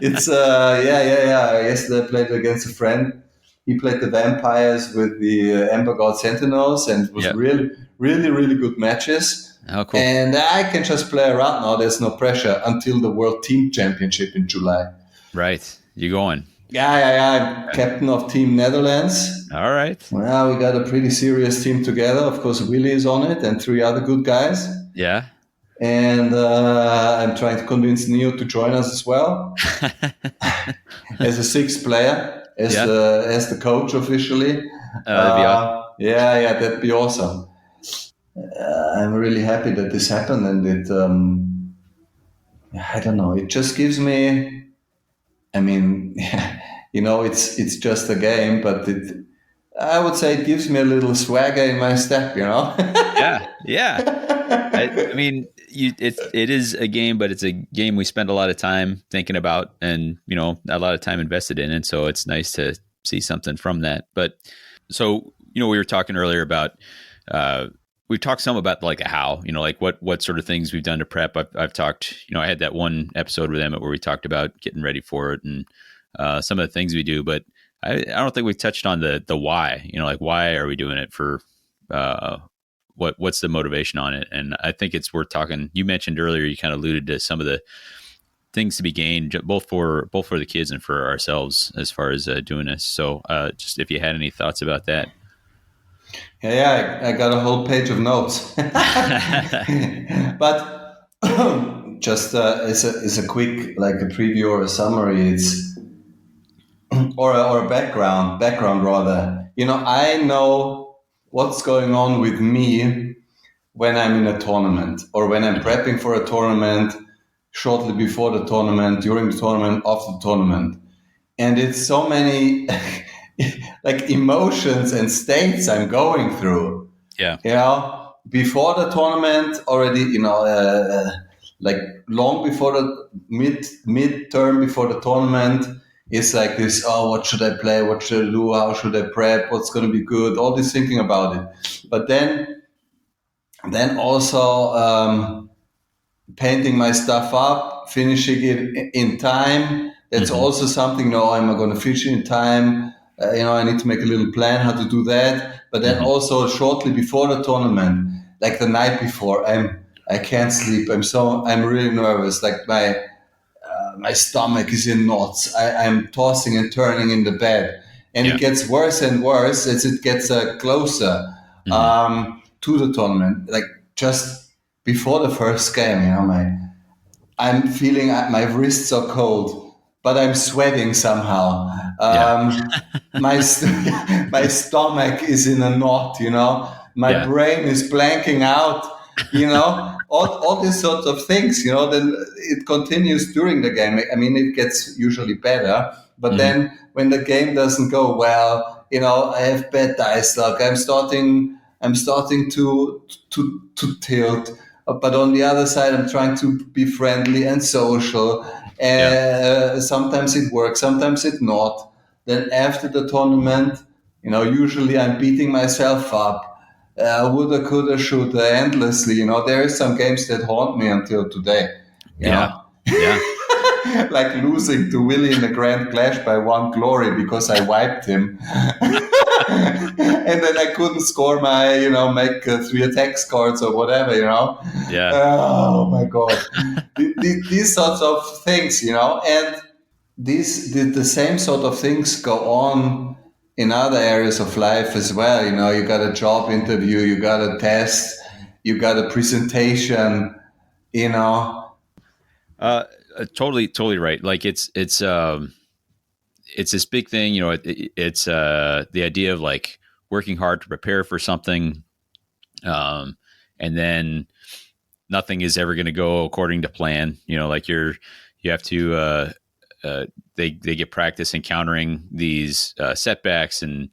[SPEAKER 2] It's yesterday I played against a friend. He played the Vampires with the Ember God Sentinels, and it was really, really, really good matches.
[SPEAKER 1] Oh, cool.
[SPEAKER 2] And I can just play around now. There's no pressure until the World Team Championship in July.
[SPEAKER 1] Right. You going?
[SPEAKER 2] Yeah. I'm captain of Team Netherlands.
[SPEAKER 1] All right.
[SPEAKER 2] Well, we got a pretty serious team together. Of course, Willie is on it and 3 other good guys.
[SPEAKER 1] Yeah.
[SPEAKER 2] And I'm trying to convince Neo to join us as well as a 6th player, as the coach officially.
[SPEAKER 1] That'd be awesome.
[SPEAKER 2] Yeah, that'd be awesome. I'm really happy that this happened, and it, I don't know, it just gives me, it's just a game, but I would say it gives me a little swagger in my step,
[SPEAKER 1] Yeah. It is a game, but it's a game we spend a lot of time thinking about, and a lot of time invested in, and so it's nice to see something from that. But so we were talking earlier about we've talked some about like how, like what sort of things we've done to prep. I've talked, I had that one episode with Emmett where we talked about getting ready for it and some of the things we do, but I don't think we've touched on the why, like why are we doing it for, what's the motivation on it? And I think it's worth talking. You mentioned earlier, you kind of alluded to some of the things to be gained both for the kids and for ourselves as far as doing this. So just if you had any thoughts about that.
[SPEAKER 2] Yeah, I got a whole page of notes. But just as a quick, like a preview or a summary, it's or a background rather. I know what's going on with me when I'm in a tournament or when I'm prepping for a tournament, shortly before the tournament, during the tournament, after the tournament. And it's so many like emotions and states I'm going through.
[SPEAKER 1] Yeah.
[SPEAKER 2] Before the tournament already, like long before the mid-term before the tournament, it's like this, oh, what should I play? What should I do? How should I prep? What's going to be good? All this thinking about it. But then also painting my stuff up, finishing it in time. That's also something. No, am I going to finish in time? I need to make a little plan how to do that. But then also shortly before the tournament, like the night before, I can't sleep. I'm really nervous. Like my stomach is in knots. I'm tossing and turning in the bed, and it gets worse and worse as it gets closer to the tournament. Like just before the first game, I'm feeling my wrists are cold, but I'm sweating somehow. My stomach is in a knot. My brain is blanking out. All these sorts of things. Then it continues during the game. I mean, it gets usually better, but then when the game doesn't go well, I have bad dice luck. I'm starting to tilt. But on the other side, I'm trying to be friendly and social. Sometimes it works, sometimes it not. Then after the tournament, usually I'm beating myself up. Woulda, coulda, shoulda, endlessly. There are some games that haunt me until today.
[SPEAKER 1] Yeah.
[SPEAKER 2] Like losing to Willie in the Grand Clash by one glory because I wiped him. And then I couldn't score my, make 3 attacks cards or whatever,
[SPEAKER 1] Yeah.
[SPEAKER 2] Oh my God. These sorts of things, and the same sort of things go on in other areas of life as well. You got a job interview, you got a test, you got a presentation,
[SPEAKER 1] Totally right. Like it's this big thing, it's the idea of like working hard to prepare for something. And then nothing is ever going to go according to plan. Like you have to, they get practice encountering these setbacks and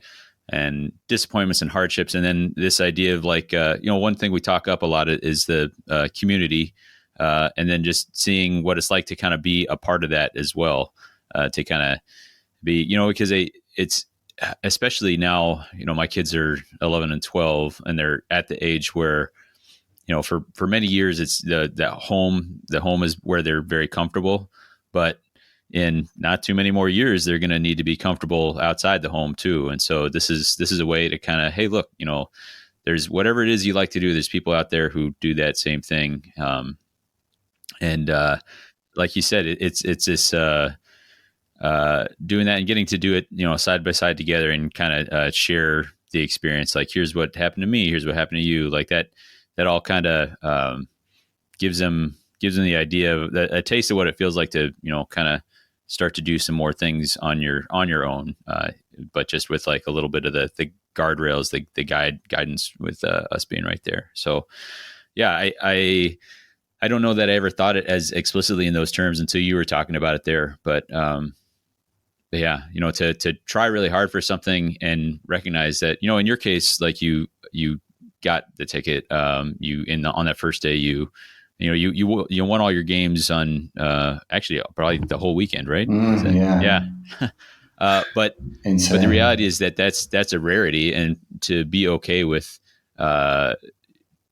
[SPEAKER 1] disappointments and hardships. And then this idea of like, one thing we talk up a lot is the community, and then just seeing what it's like to kind of be a part of that as well, to kind of be, because it's especially now, my kids are 11 and 12 and they're at the age where, for many years it's the home is where they're very comfortable, but in not too many more years, they're going to need to be comfortable outside the home too. And so this is a way to kind of, hey, look, there's whatever it is you like to do. There's people out there who do that same thing. And like you said, it's this doing that and getting to do it, side by side together and kind of share the experience. Like, here's what happened to me. Here's what happened to you. Like that all kind of gives them the idea of a taste of what it feels like to, kind of start to do some more things on your own, but just with like a little bit of the guardrails, the guidance with us being right there. So yeah, I don't know that I ever thought it as explicitly in those terms until you were talking about it there. But yeah, to try really hard for something and recognize that, in your case, like you got the ticket, on that first day, you won all your games on actually probably the whole weekend, right?
[SPEAKER 2] Yeah.
[SPEAKER 1] But the reality is that's a rarity, and to be okay with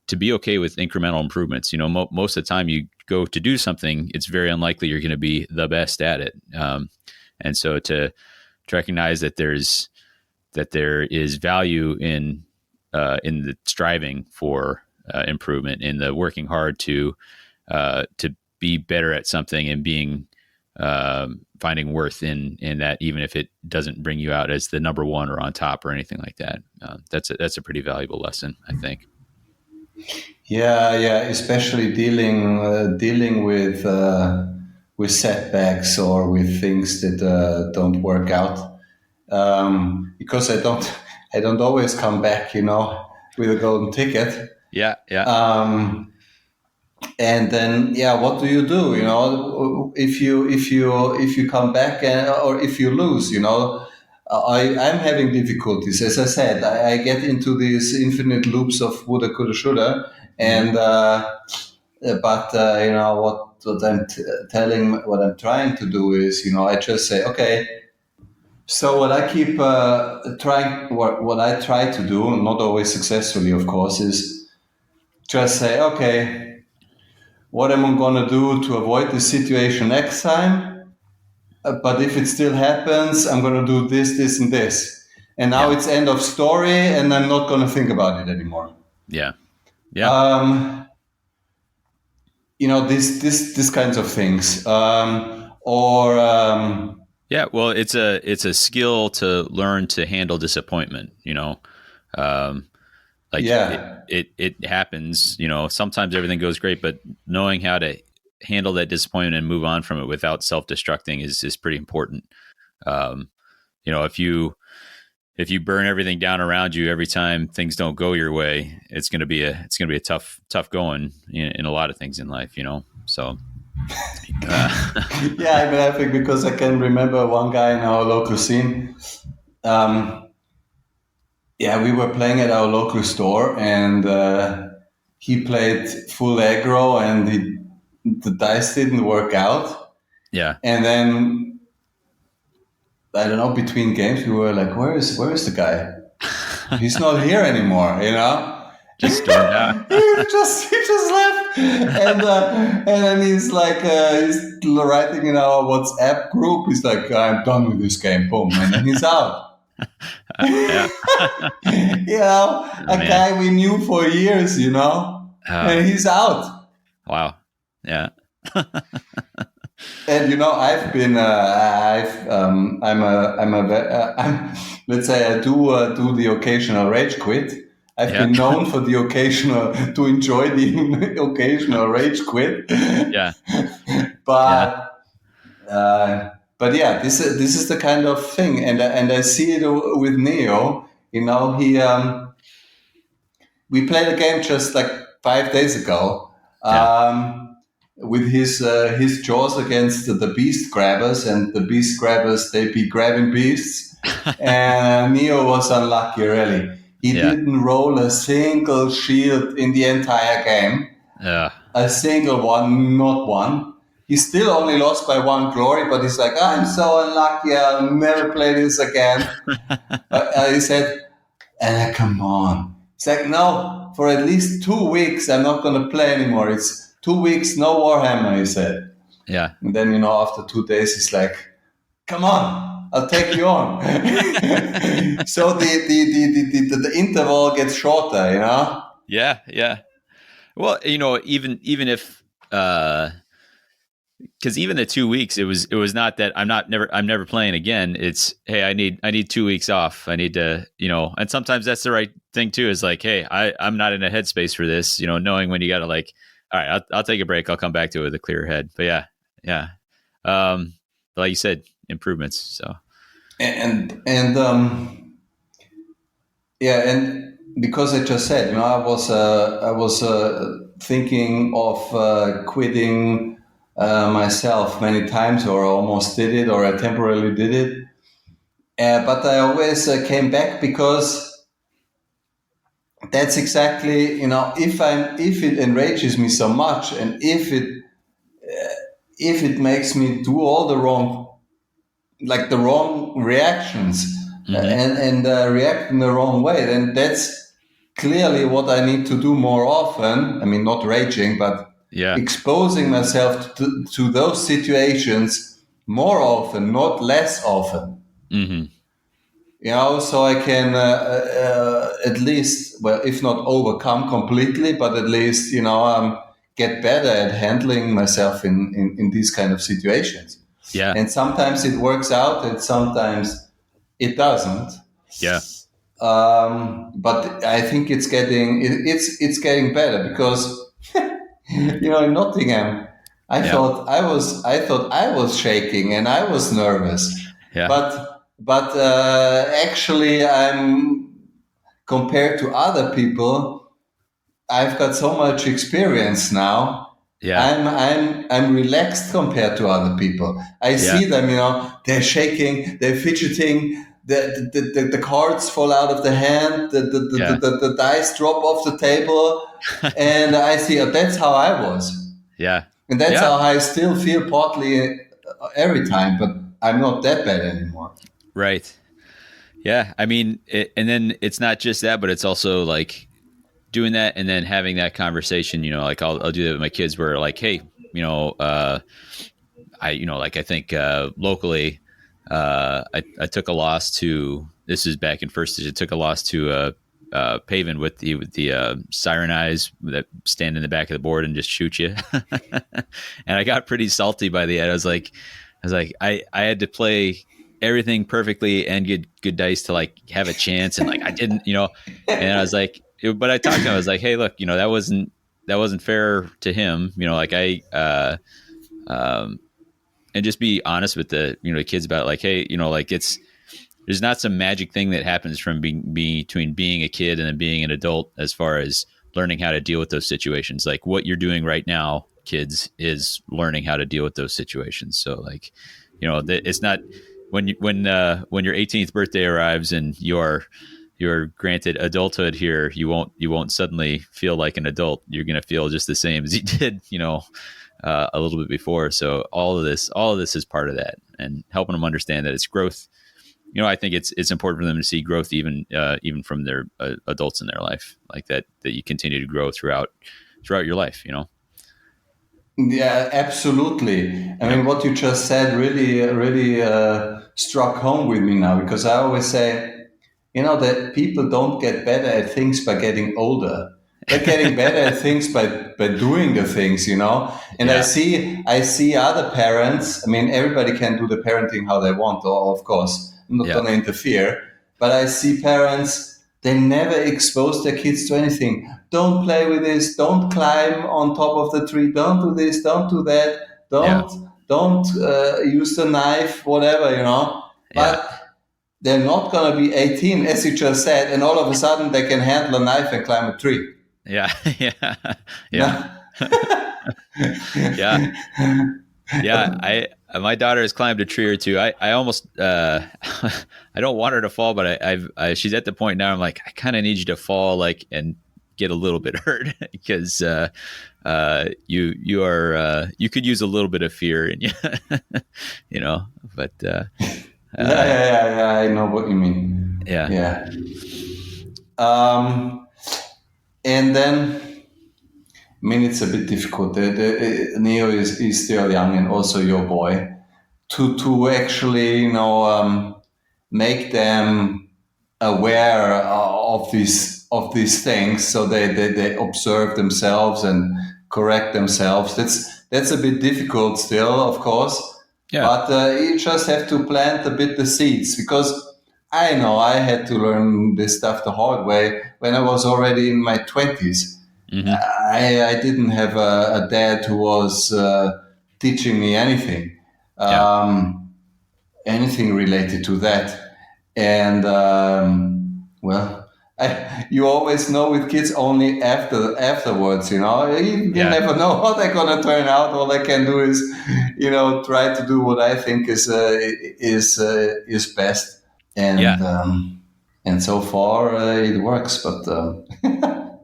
[SPEAKER 1] to be okay with incremental improvements. Most of the time you go to do something, it's very unlikely you're going to be the best at it. And so to recognize that there is value in the striving for improvement, in the working hard to be better at something, and being finding worth in that, even if it doesn't bring you out as the number one or on top or anything like that. That's a pretty valuable lesson, I think.
[SPEAKER 2] Yeah, especially dealing with setbacks or with things that don't work out. Because I don't always come back, with a golden ticket.
[SPEAKER 1] Yeah.
[SPEAKER 2] And then, what do you do? If you come back or if you lose, I'm having difficulties. As I said, I get into these infinite loops of woulda, coulda, shoulda, and but what I'm trying to do is, I just say, okay. So what I keep trying, what I try to do, not always successfully, of course, is just say, okay, what am I going to do to avoid this situation next time? But if it still happens, I'm going to do this, this, and this. And now it's end of story, and I'm not going to think about it anymore.
[SPEAKER 1] Yeah.
[SPEAKER 2] This kinds of things.
[SPEAKER 1] Yeah, well, it's a skill to learn to handle disappointment. It happens. Sometimes everything goes great, but knowing how to handle that disappointment and move on from it without self-destructing is pretty important. If you burn everything down around you every time things don't go your way, it's gonna be a tough going in a lot of things in life. So.
[SPEAKER 2] I think because I can remember one guy in our local scene. We were playing at our local store, and he played full aggro, and the dice didn't work out.
[SPEAKER 1] Yeah.
[SPEAKER 2] And then, I don't know, between games, we were like, where is the guy? He's not here anymore,
[SPEAKER 1] Just stormed out.
[SPEAKER 2] he just left, and then he's like, he's writing in our WhatsApp group. He's like, I'm done with this game, boom, and then he's out.
[SPEAKER 1] Yeah.
[SPEAKER 2] Guy we knew for years, and he's out.
[SPEAKER 1] Wow. Yeah.
[SPEAKER 2] And I've been, let's say I do the occasional rage quit. I've been known for to enjoy the occasional rage quit.
[SPEAKER 1] Yeah.
[SPEAKER 2] But this is the kind of thing, and I see it with Neo. We played a game just like 5 days ago. With his jaws against the beast grabbers, and the beast grabbers, they be grabbing beasts. And Neo was unlucky, really. He didn't roll a single shield in the entire game.
[SPEAKER 1] Yeah. A
[SPEAKER 2] single one, not one. He still only lost by one glory, but he's like, I'm so unlucky, I'll never play this again. He said, come on. He's like, no, for at least 2 weeks, I'm not going to play anymore. It's 2 weeks, no Warhammer, he said.
[SPEAKER 1] Yeah.
[SPEAKER 2] And then, after 2 days, he's like, come on, I'll take you on. So the interval gets shorter,
[SPEAKER 1] Yeah. Well, even if, because even the 2 weeks, it was not that I'm never playing again. It's, hey, I need 2 weeks off. I need to, and sometimes that's the right thing too, is like, hey, I'm not in a headspace for this, knowing when you got to like, all right, I'll take a break. I'll come back to it with a clearer head. But yeah. Like you said, improvements. So.
[SPEAKER 2] And because I just said, I was thinking of quitting myself many times, or almost did it, or I temporarily did it. But I always came back, because that's exactly, if it enrages me so much, and if it makes me do all the wrong reactions, and react in the wrong way, then that's clearly what I need to do more often, I mean, not raging, but
[SPEAKER 1] Yeah.
[SPEAKER 2] exposing myself to those situations more often, not less often.
[SPEAKER 1] Mm-hmm.
[SPEAKER 2] So I can at least, well, if not overcome completely, but at least, get better at handling myself in these kind of situations.
[SPEAKER 1] Yeah.
[SPEAKER 2] And sometimes it works out and sometimes it doesn't.
[SPEAKER 1] Yeah.
[SPEAKER 2] But I think it's getting better because in Nottingham,
[SPEAKER 1] Yeah.
[SPEAKER 2] I thought I was shaking and I was nervous,
[SPEAKER 1] Yeah.
[SPEAKER 2] but actually I'm compared to other people, I've got so much experience now.
[SPEAKER 1] Yeah.
[SPEAKER 2] I'm relaxed compared to other people. I
[SPEAKER 1] Yeah.
[SPEAKER 2] see them, they're shaking, they're fidgeting, the cards fall out of the hand,
[SPEAKER 1] Yeah.
[SPEAKER 2] the dice drop off the table, and I see that's how I was,
[SPEAKER 1] Yeah.
[SPEAKER 2] and that's
[SPEAKER 1] Yeah.
[SPEAKER 2] how I still feel partly every time, but I'm not that bad anymore.
[SPEAKER 1] Right. Yeah. I mean, and then it's not just that, but it's also like doing that and then having that conversation, like I'll do that with my kids where like, hey, I think locally, I took a loss to, this is back in first, I took a loss to Paven with the siren eyes that stand in the back of the board and just shoot you. And I got pretty salty by the end. I was like, I had to play everything perfectly and get good dice to like have a chance. And like, I didn't, and I was like, but I talked to him. I was like, hey, look, that wasn't fair to him. And just be honest with the kids about like, hey, like there's not some magic thing that happens from between being a kid and then being an adult as far as learning how to deal with those situations. Like what you're doing right now, kids, is learning how to deal with those situations. So like, it's not when your 18th birthday arrives and you're granted adulthood here, you won't suddenly feel like an adult. You're going to feel just the same as you did, a little bit before. So all of this is part of that, and helping them understand that it's growth. I think it's important for them to see growth even from their adults in their life, like that you continue to grow throughout your life.
[SPEAKER 2] Yeah, absolutely. I mean, what you just said really struck home with me now, because I always say, that people don't get better at things by getting older. They're getting better at things by doing the things, And
[SPEAKER 1] Yeah.
[SPEAKER 2] I see other parents. I mean, everybody can do the parenting how they want, of course. I'm not going to interfere. But I see parents, they never expose their kids to anything. Don't play with this. Don't climb on top of the tree. Don't do this. Don't do that. Don't use the knife, whatever, But they're not going to be 18, as you just said, and all of a sudden they can handle a knife and climb a tree.
[SPEAKER 1] Yeah. Yeah. Yeah. Yeah. Yeah. My daughter has climbed a tree or two. I almost, I don't want her to fall, but she's at the point now. I'm like, I kind of need you to fall, like, and get a little bit hurt because, you could use a little bit of fear in you, but,
[SPEAKER 2] yeah, I know what you mean.
[SPEAKER 1] Yeah.
[SPEAKER 2] And then, I mean, it's a bit difficult. Neo is still young, and also your boy, to actually, make them aware of these things, so they observe themselves and correct themselves. That's a bit difficult still, of course.
[SPEAKER 1] Yeah.
[SPEAKER 2] But you just have to plant a bit the seeds, because I know I had to learn this stuff the hard way when I was already in my 20s.
[SPEAKER 1] Mm-hmm.
[SPEAKER 2] I didn't have a dad who was teaching me anything, anything related to that. And you always know with kids only afterwards. You never know how they're gonna turn out. All I can do is, try to do what I think is best. And and so far it works. But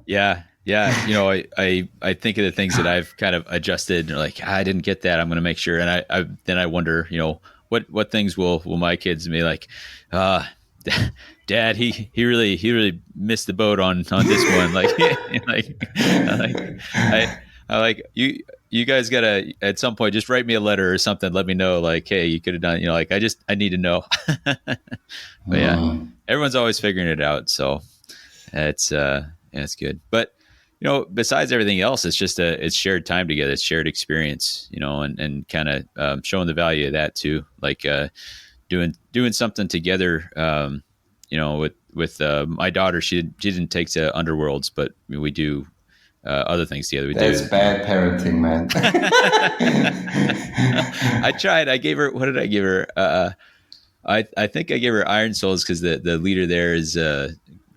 [SPEAKER 1] yeah. I think of the things that I've kind of adjusted, like, I didn't get that, I'm going to make sure. And then I wonder, what things will my kids be like, Dad, he really missed the boat on this one. Like like I I like you guys gotta at some point just write me a letter or something. Let me know like, hey, you could have done, like I need to know. But yeah,
[SPEAKER 2] Mm.
[SPEAKER 1] everyone's always figuring it out. So it's yeah, it's good. But besides everything else, it's just it's shared time together. It's shared experience, and kind of showing the value of that too. Like doing something together. With my daughter, she didn't take to Underworlds, but we do other things together. We
[SPEAKER 2] That's
[SPEAKER 1] do.
[SPEAKER 2] bad parenting, man.
[SPEAKER 1] I tried. I gave her. What did I give her? I think I gave her Iron Souls because the leader there is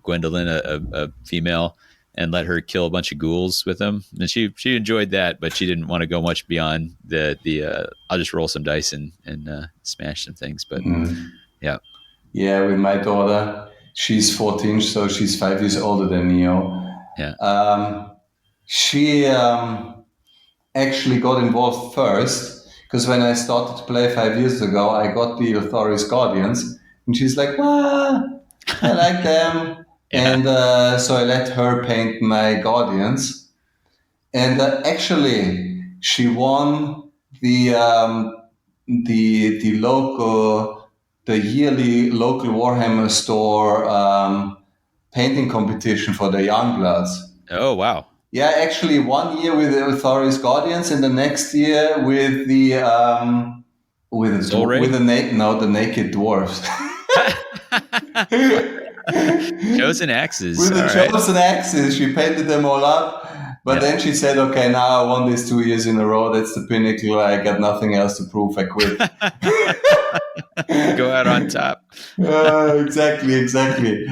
[SPEAKER 1] Gwendolyn, a female, and let her kill a bunch of ghouls with them, and she enjoyed that, but she didn't want to go much beyond the I'll just roll some dice and smash some things. But
[SPEAKER 2] Mm.
[SPEAKER 1] yeah,
[SPEAKER 2] Yeah, with my daughter, she's 14, so she's 5 years older than Neo.
[SPEAKER 1] yeah.
[SPEAKER 2] She actually got involved first because when I started to play 5 years ago, I got the Authorities Guardians, and she's like, "What? I like them."
[SPEAKER 1] Yeah.
[SPEAKER 2] And so I let her paint my Guardians, and actually, she won the the yearly local Warhammer store painting competition for the Youngbloods.
[SPEAKER 1] Oh wow.
[SPEAKER 2] Yeah, actually, 1 year with the Authorities Guardians, and the next year with the
[SPEAKER 1] Soul Ray.
[SPEAKER 2] the naked dwarfs.
[SPEAKER 1] Chosen axes.
[SPEAKER 2] With the
[SPEAKER 1] All right.
[SPEAKER 2] chosen axes, she painted them all up. But then she said, "Okay, now I won this 2 years in a row. That's the pinnacle. I got nothing else to prove. I quit."
[SPEAKER 1] Go out on top.
[SPEAKER 2] Exactly.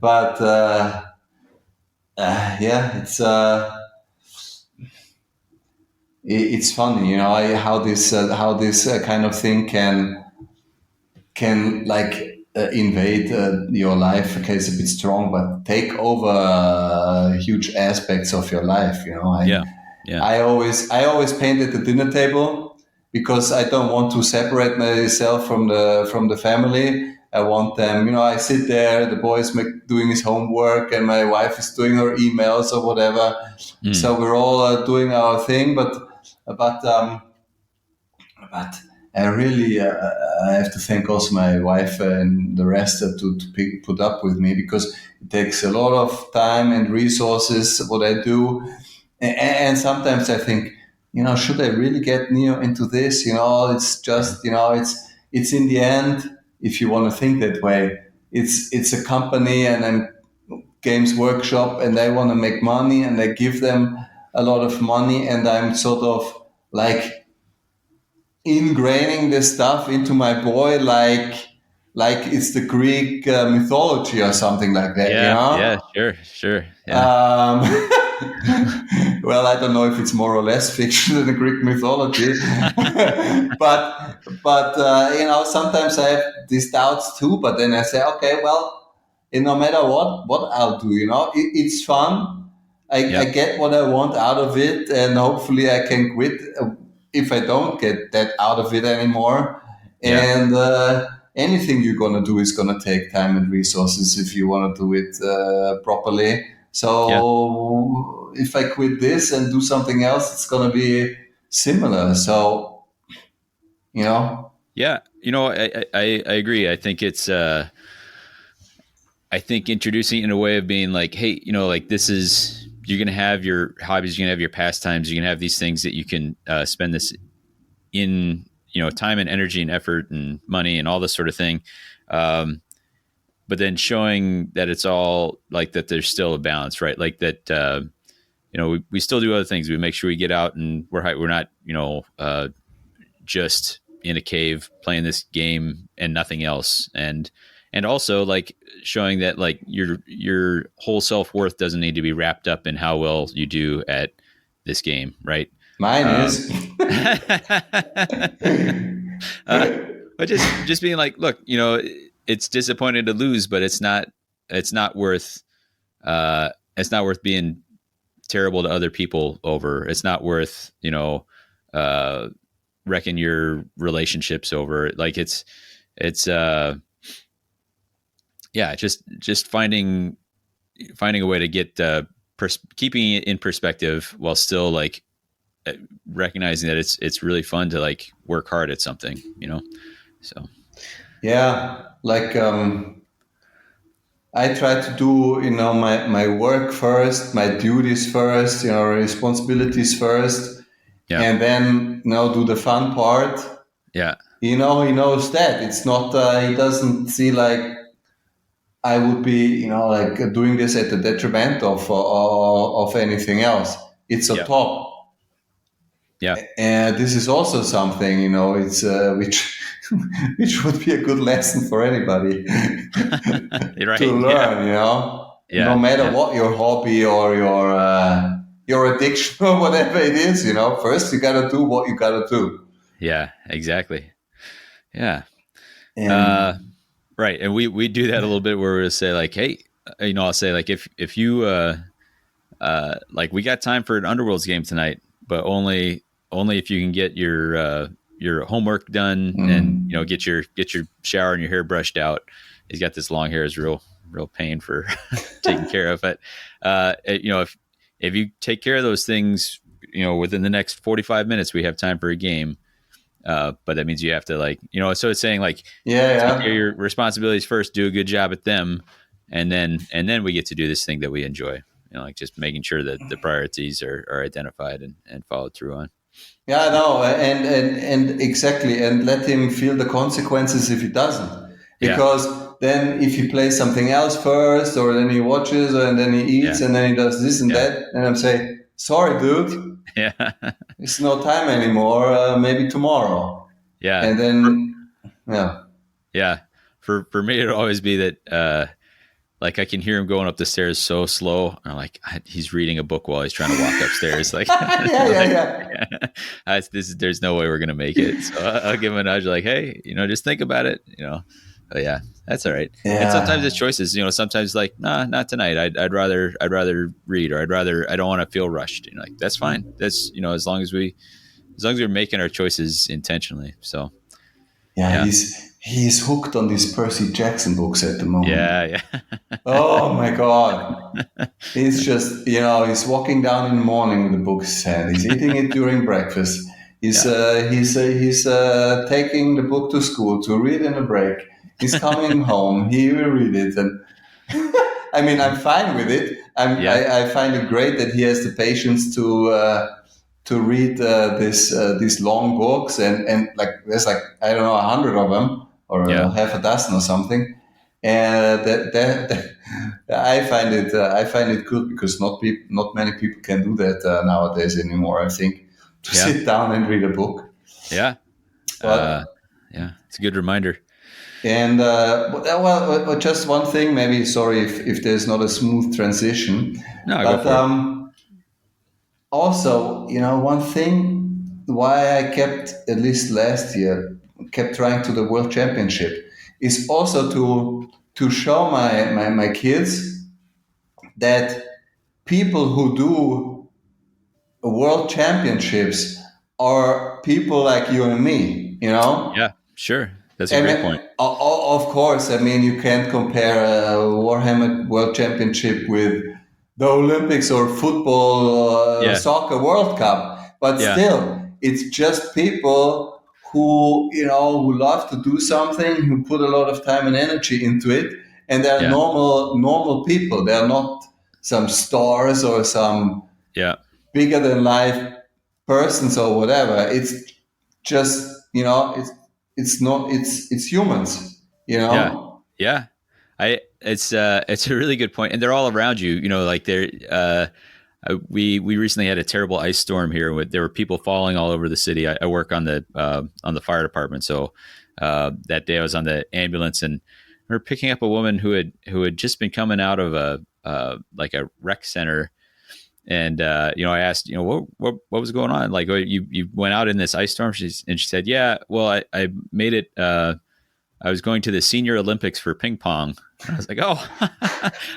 [SPEAKER 2] But yeah, it's funny, how this kind of thing can like invade your life. Okay, it's a bit strong, but take over huge aspects of your life.
[SPEAKER 1] Yeah.
[SPEAKER 2] I always paint at the dinner table because I don't want to separate myself from the family. I want them. I sit there. The boy is doing his homework, and my wife is doing her emails or whatever. So we're all doing our thing, but I really I have to thank also my wife and the rest to put up with me, because it takes a lot of time and resources what I do, and sometimes I think, should I really get Neo into this? It's just it's in the end, if you want to think that way, it's a company and I'm Games Workshop, and they want to make money, and I give them a lot of money, and I'm sort of like ingraining this stuff into my boy, like it's the Greek mythology or something like that.
[SPEAKER 1] Yeah. Sure. Yeah.
[SPEAKER 2] Well, I don't know if it's more or less fiction than the Greek mythology, but sometimes I have these doubts too. But then I say, okay, well, no matter what I'll do, it's fun. I get what I want out of it, and hopefully I can quit if I don't get that out of it anymore.
[SPEAKER 1] Yeah.
[SPEAKER 2] And anything you're gonna do is gonna take time and resources if you want to do it properly. So if I quit this and do something else, it's gonna be similar. So,
[SPEAKER 1] Yeah. I agree. I think it's I think introducing it in a way of being like, hey, like this is, you're going to have your hobbies, you're going to have your pastimes, you're going to have these things that you can spend this in, time and energy and effort and money and all this sort of thing. But then showing that it's all like that there's still a balance, right? Like that, we still do other things. We make sure we get out and we're not, just in a cave playing this game and nothing else. And also like showing that like your whole self-worth doesn't need to be wrapped up in how well you do at this game, right?
[SPEAKER 2] mine is.
[SPEAKER 1] But just being like, look, it's disappointing to lose, but it's not worth being terrible to other people over. It's not worth wrecking your relationships over. Like it's it's just finding a way to get keeping it in perspective while still like recognizing that it's really fun to like work hard at something, so
[SPEAKER 2] Yeah, like I try to do, my work first, my duties first, responsibilities first,
[SPEAKER 1] yeah,
[SPEAKER 2] and then, do the fun part.
[SPEAKER 1] yeah,
[SPEAKER 2] He knows that it's not. He doesn't see like I would be, like doing this at the detriment of anything else. It's a
[SPEAKER 1] yeah,
[SPEAKER 2] top,
[SPEAKER 1] yeah.
[SPEAKER 2] and this is also something, it's which which would be a good lesson for anybody
[SPEAKER 1] You're
[SPEAKER 2] to
[SPEAKER 1] right. Yeah,
[SPEAKER 2] learn. No
[SPEAKER 1] yeah,
[SPEAKER 2] matter
[SPEAKER 1] yeah,
[SPEAKER 2] what your hobby or your addiction or whatever it is, first you gotta do what you gotta do.
[SPEAKER 1] yeah, exactly. Yeah.
[SPEAKER 2] And
[SPEAKER 1] Right. And we do that a little bit where we'll say like, hey, I'll say like if you like we got time for an Underworlds game tonight, but only if you can get your homework done and get your shower and your hair brushed out. He's got this long hair is real pain for taking care of it. If you take care of those things, within the next 45 minutes, we have time for a game. But that means you have to like, so it's saying like, take care of
[SPEAKER 2] yeah,
[SPEAKER 1] your responsibilities first, do a good job at them. And then we get to do this thing that we enjoy, like just making sure that the priorities are identified and followed through on.
[SPEAKER 2] yeah, no, and exactly, and let him feel the consequences if he doesn't,
[SPEAKER 1] Yeah.
[SPEAKER 2] because then if he plays something else first, or then he watches, and then he eats,
[SPEAKER 1] Yeah.
[SPEAKER 2] and then he does this and
[SPEAKER 1] Yeah.
[SPEAKER 2] that, and I'm saying, sorry, dude,
[SPEAKER 1] Yeah.
[SPEAKER 2] it's no time anymore. Maybe tomorrow,
[SPEAKER 1] Yeah.
[SPEAKER 2] and then yeah,
[SPEAKER 1] Yeah. For me, it'd always be that, like I can hear him going up the stairs so slow. And I'm like, he's reading a book while he's trying to walk upstairs. Like,
[SPEAKER 2] yeah.
[SPEAKER 1] there's no way we're going to make it. So I'll give him a nudge like, hey, just think about it, but yeah, that's all right. And sometimes it's
[SPEAKER 2] Yeah.
[SPEAKER 1] choices, sometimes like, nah, not tonight. I'd rather read, or I don't want to feel rushed. Like, that's fine. That's, as long as we're making our choices intentionally. So
[SPEAKER 2] Yeah,
[SPEAKER 1] yeah.
[SPEAKER 2] he's hooked on these Percy Jackson books at the moment.
[SPEAKER 1] Yeah. Yeah.
[SPEAKER 2] Oh my God. He's just, he's walking down in the morning with a book in his hand. He's eating it during breakfast. He's
[SPEAKER 1] Yeah.
[SPEAKER 2] he's taking the book to school to read in a break. He's coming home. He will read it, and I mean, I'm fine with it.
[SPEAKER 1] Yeah.
[SPEAKER 2] I find it great that he has the patience to read these long books, and like there's like I don't know 100 of them or
[SPEAKER 1] Yeah.
[SPEAKER 2] half a dozen or something, and that I find it good because not many people can do that nowadays anymore. I think to
[SPEAKER 1] Yeah.
[SPEAKER 2] sit down and read a book,
[SPEAKER 1] Yeah.
[SPEAKER 2] but
[SPEAKER 1] Yeah. It's a good reminder.
[SPEAKER 2] and just one thing, maybe sorry if there's not a smooth transition,
[SPEAKER 1] No, go
[SPEAKER 2] but
[SPEAKER 1] for it.
[SPEAKER 2] also, one thing why I kept, at least last year, kept trying to the World Championship is also to show my kids that people who do World Championships are people like you and me,
[SPEAKER 1] Yeah, sure. That's a
[SPEAKER 2] And
[SPEAKER 1] great point.
[SPEAKER 2] of course, I mean, you can't compare a Warhammer World Championship with the Olympics or football,
[SPEAKER 1] Yeah.
[SPEAKER 2] soccer World Cup, but
[SPEAKER 1] Yeah.
[SPEAKER 2] still, it's just people who who love to do something, who put a lot of time and energy into it, and they're
[SPEAKER 1] Yeah.
[SPEAKER 2] normal people. They're not some stars or some
[SPEAKER 1] Yeah.
[SPEAKER 2] bigger than life persons or whatever. It's just it's not it's humans.
[SPEAKER 1] Yeah. Yeah. It's a really good point. And they're all around you, like we recently had a terrible ice storm here with, there were people falling all over the city. I work on the fire department. So, that day I was on the ambulance and we were picking up a woman who had just been coming out of like a rec center. And, I asked, what was going on? Like, oh, you went out in this ice storm. She said, yeah, well, I made it, I was going to the senior Olympics for ping pong. I was like, oh,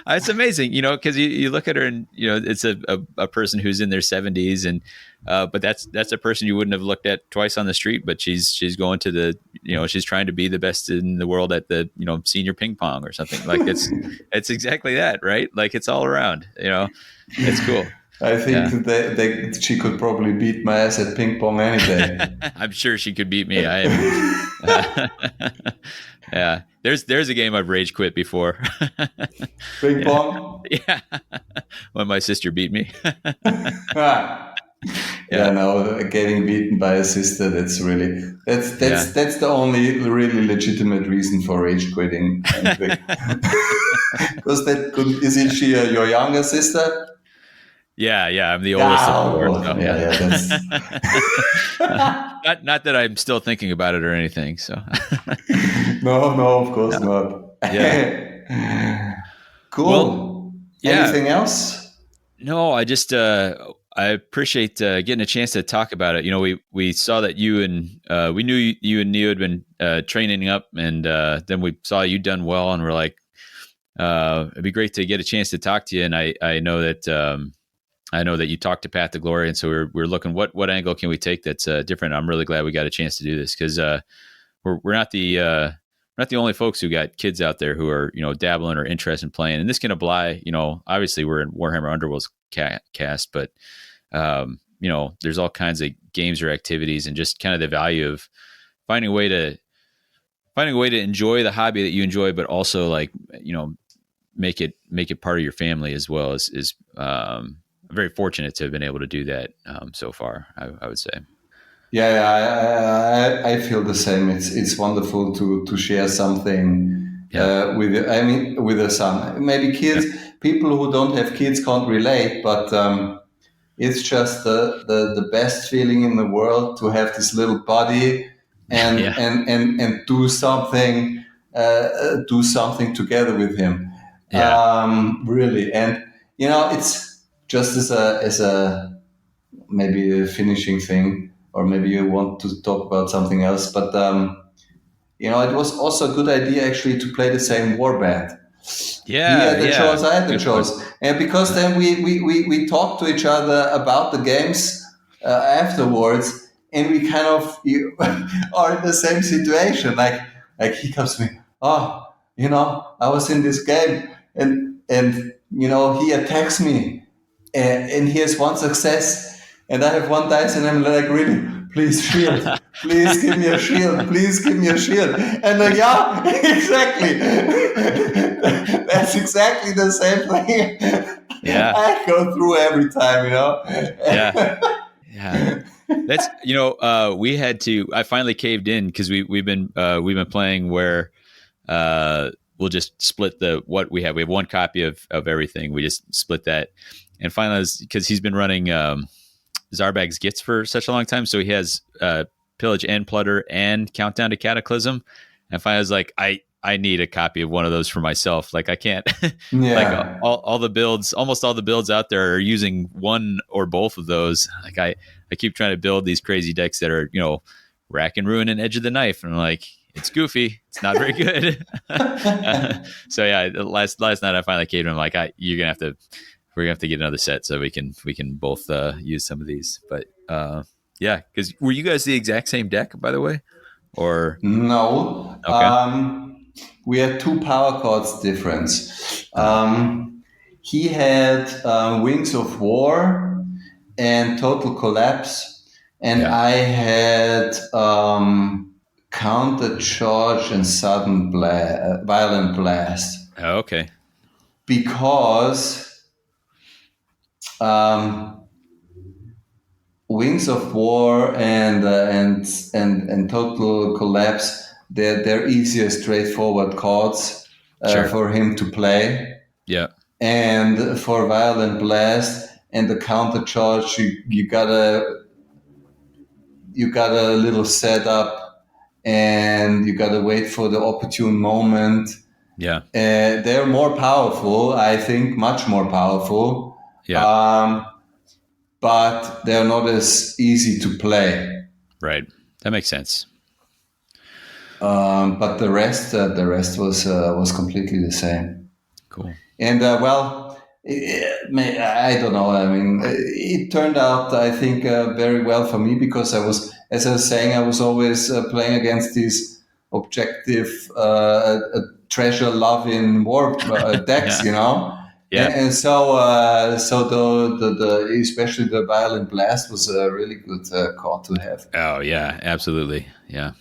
[SPEAKER 1] it's amazing, because you look at her and it's a person who's in their 70s, and but that's a person you wouldn't have looked at twice on the street, but she's going to the she's trying to be the best in the world at the senior ping pong or something. Like it's exactly that, right? Like it's all around, it's cool.
[SPEAKER 2] I think
[SPEAKER 1] Yeah.
[SPEAKER 2] she could probably beat my ass at ping pong any day.
[SPEAKER 1] I'm sure she could beat me. I am. Yeah, there's a game I've rage quit before.
[SPEAKER 2] Ping
[SPEAKER 1] Yeah,
[SPEAKER 2] pong?
[SPEAKER 1] yeah. When my sister beat me.
[SPEAKER 2] Ah. Yeah,
[SPEAKER 1] Yeah,
[SPEAKER 2] no, getting beaten by a sister, that's
[SPEAKER 1] yeah.
[SPEAKER 2] that's the only really legitimate reason for rage quitting. Because isn't she your younger sister?
[SPEAKER 1] Yeah, yeah. I'm the oldest of
[SPEAKER 2] Yeah,
[SPEAKER 1] four,
[SPEAKER 2] well,
[SPEAKER 1] so
[SPEAKER 2] yeah, that's
[SPEAKER 1] yeah. Not that I'm still thinking about it or anything. So
[SPEAKER 2] no, of course not.
[SPEAKER 1] yeah. Well,
[SPEAKER 2] Cool.
[SPEAKER 1] yeah.
[SPEAKER 2] Anything else?
[SPEAKER 1] No, I just I appreciate getting a chance to talk about it. We saw that you and we knew you and Neo had been training up, and then we saw you done well, and we're like, it'd be great to get a chance to talk to you. And I know that you talked to Path to Glory, and so we're looking what angle can we take that's different. I'm really glad we got a chance to do this, because we're not the only folks who got kids out there who are dabbling or interested in playing, and this can apply. Obviously we're in Warhammer Underworld's cast, but there's all kinds of games or activities, and just kind of the value of finding a way to enjoy the hobby that you enjoy, but also like make it part of your family as well. Is very fortunate to have been able to do that so far, I would say.
[SPEAKER 2] Yeah, I feel the same. It's wonderful to share something
[SPEAKER 1] Yeah.
[SPEAKER 2] with a son. Maybe
[SPEAKER 1] Yeah.
[SPEAKER 2] people who don't have kids can't relate, but it's just the best feeling in the world to have this little body and
[SPEAKER 1] Yeah.
[SPEAKER 2] do something together with him.
[SPEAKER 1] Yeah.
[SPEAKER 2] Really, and it's just as a maybe a finishing thing, or maybe you want to talk about something else. But it was also a good idea actually to play the same warband. He
[SPEAKER 1] Yeah.
[SPEAKER 2] had the
[SPEAKER 1] Yeah.
[SPEAKER 2] choice, I had the
[SPEAKER 1] Good point.
[SPEAKER 2] choice, and because then we talked to each other about the games afterwards, and we kind of are in the same situation. Like he comes to me, oh, I was in this game, and he attacks me, and he has one success, and I have one dice, and I'm like, really, please shield, please give me a shield, please give me a shield, and yeah, exactly, that's exactly the same thing.
[SPEAKER 1] Yeah.
[SPEAKER 2] I go through every time,
[SPEAKER 1] Yeah. Yeah. That's we had to. I finally caved in because we've been playing where we'll just split what we have. We have one copy of everything. We just split that, and finally, because he's been running Zarbag's Gits for such a long time, so he has Pillage and Plunder and Countdown to Cataclysm. And finally, I was like, I need a copy of one of those for myself. Like I can't, like
[SPEAKER 2] Yeah.
[SPEAKER 1] all the builds, almost all the builds out there are using one or both of those. Like I keep trying to build these crazy decks that are, Rack and Ruin and Edge of the Knife. And I'm like, it's goofy. It's not very good. So yeah, last night I finally caved in. I'm like, we're gonna have to get another set so we can both use some of these. But yeah, because were you guys the exact same deck, by the way? Or
[SPEAKER 2] No.
[SPEAKER 1] okay,
[SPEAKER 2] We had two power chords difference.
[SPEAKER 1] uh,
[SPEAKER 2] He had Wings of War and Total Collapse, and
[SPEAKER 1] yeah,
[SPEAKER 2] I had Counter Charge and Violent Blast,
[SPEAKER 1] okay,
[SPEAKER 2] because Wings of War and Total Collapse, they're easier, straightforward chords
[SPEAKER 1] sure,
[SPEAKER 2] for him to play.
[SPEAKER 1] yeah,
[SPEAKER 2] And for Violent Blast and the Counter Charge, you got a little setup, and you got to wait for the opportune moment.
[SPEAKER 1] yeah,
[SPEAKER 2] They're more powerful, I think, much more powerful.
[SPEAKER 1] yeah,
[SPEAKER 2] But they're not as easy to play.
[SPEAKER 1] right. That makes sense.
[SPEAKER 2] But the rest was completely the same.
[SPEAKER 1] Cool.
[SPEAKER 2] And I don't know. I mean, it turned out, I think, very well for me because as I was saying, I was always playing against these objective, treasure loving war decks,
[SPEAKER 1] Yeah.
[SPEAKER 2] And so the especially the Violent Blast was a really good card to have.
[SPEAKER 1] Oh yeah, absolutely. Yeah.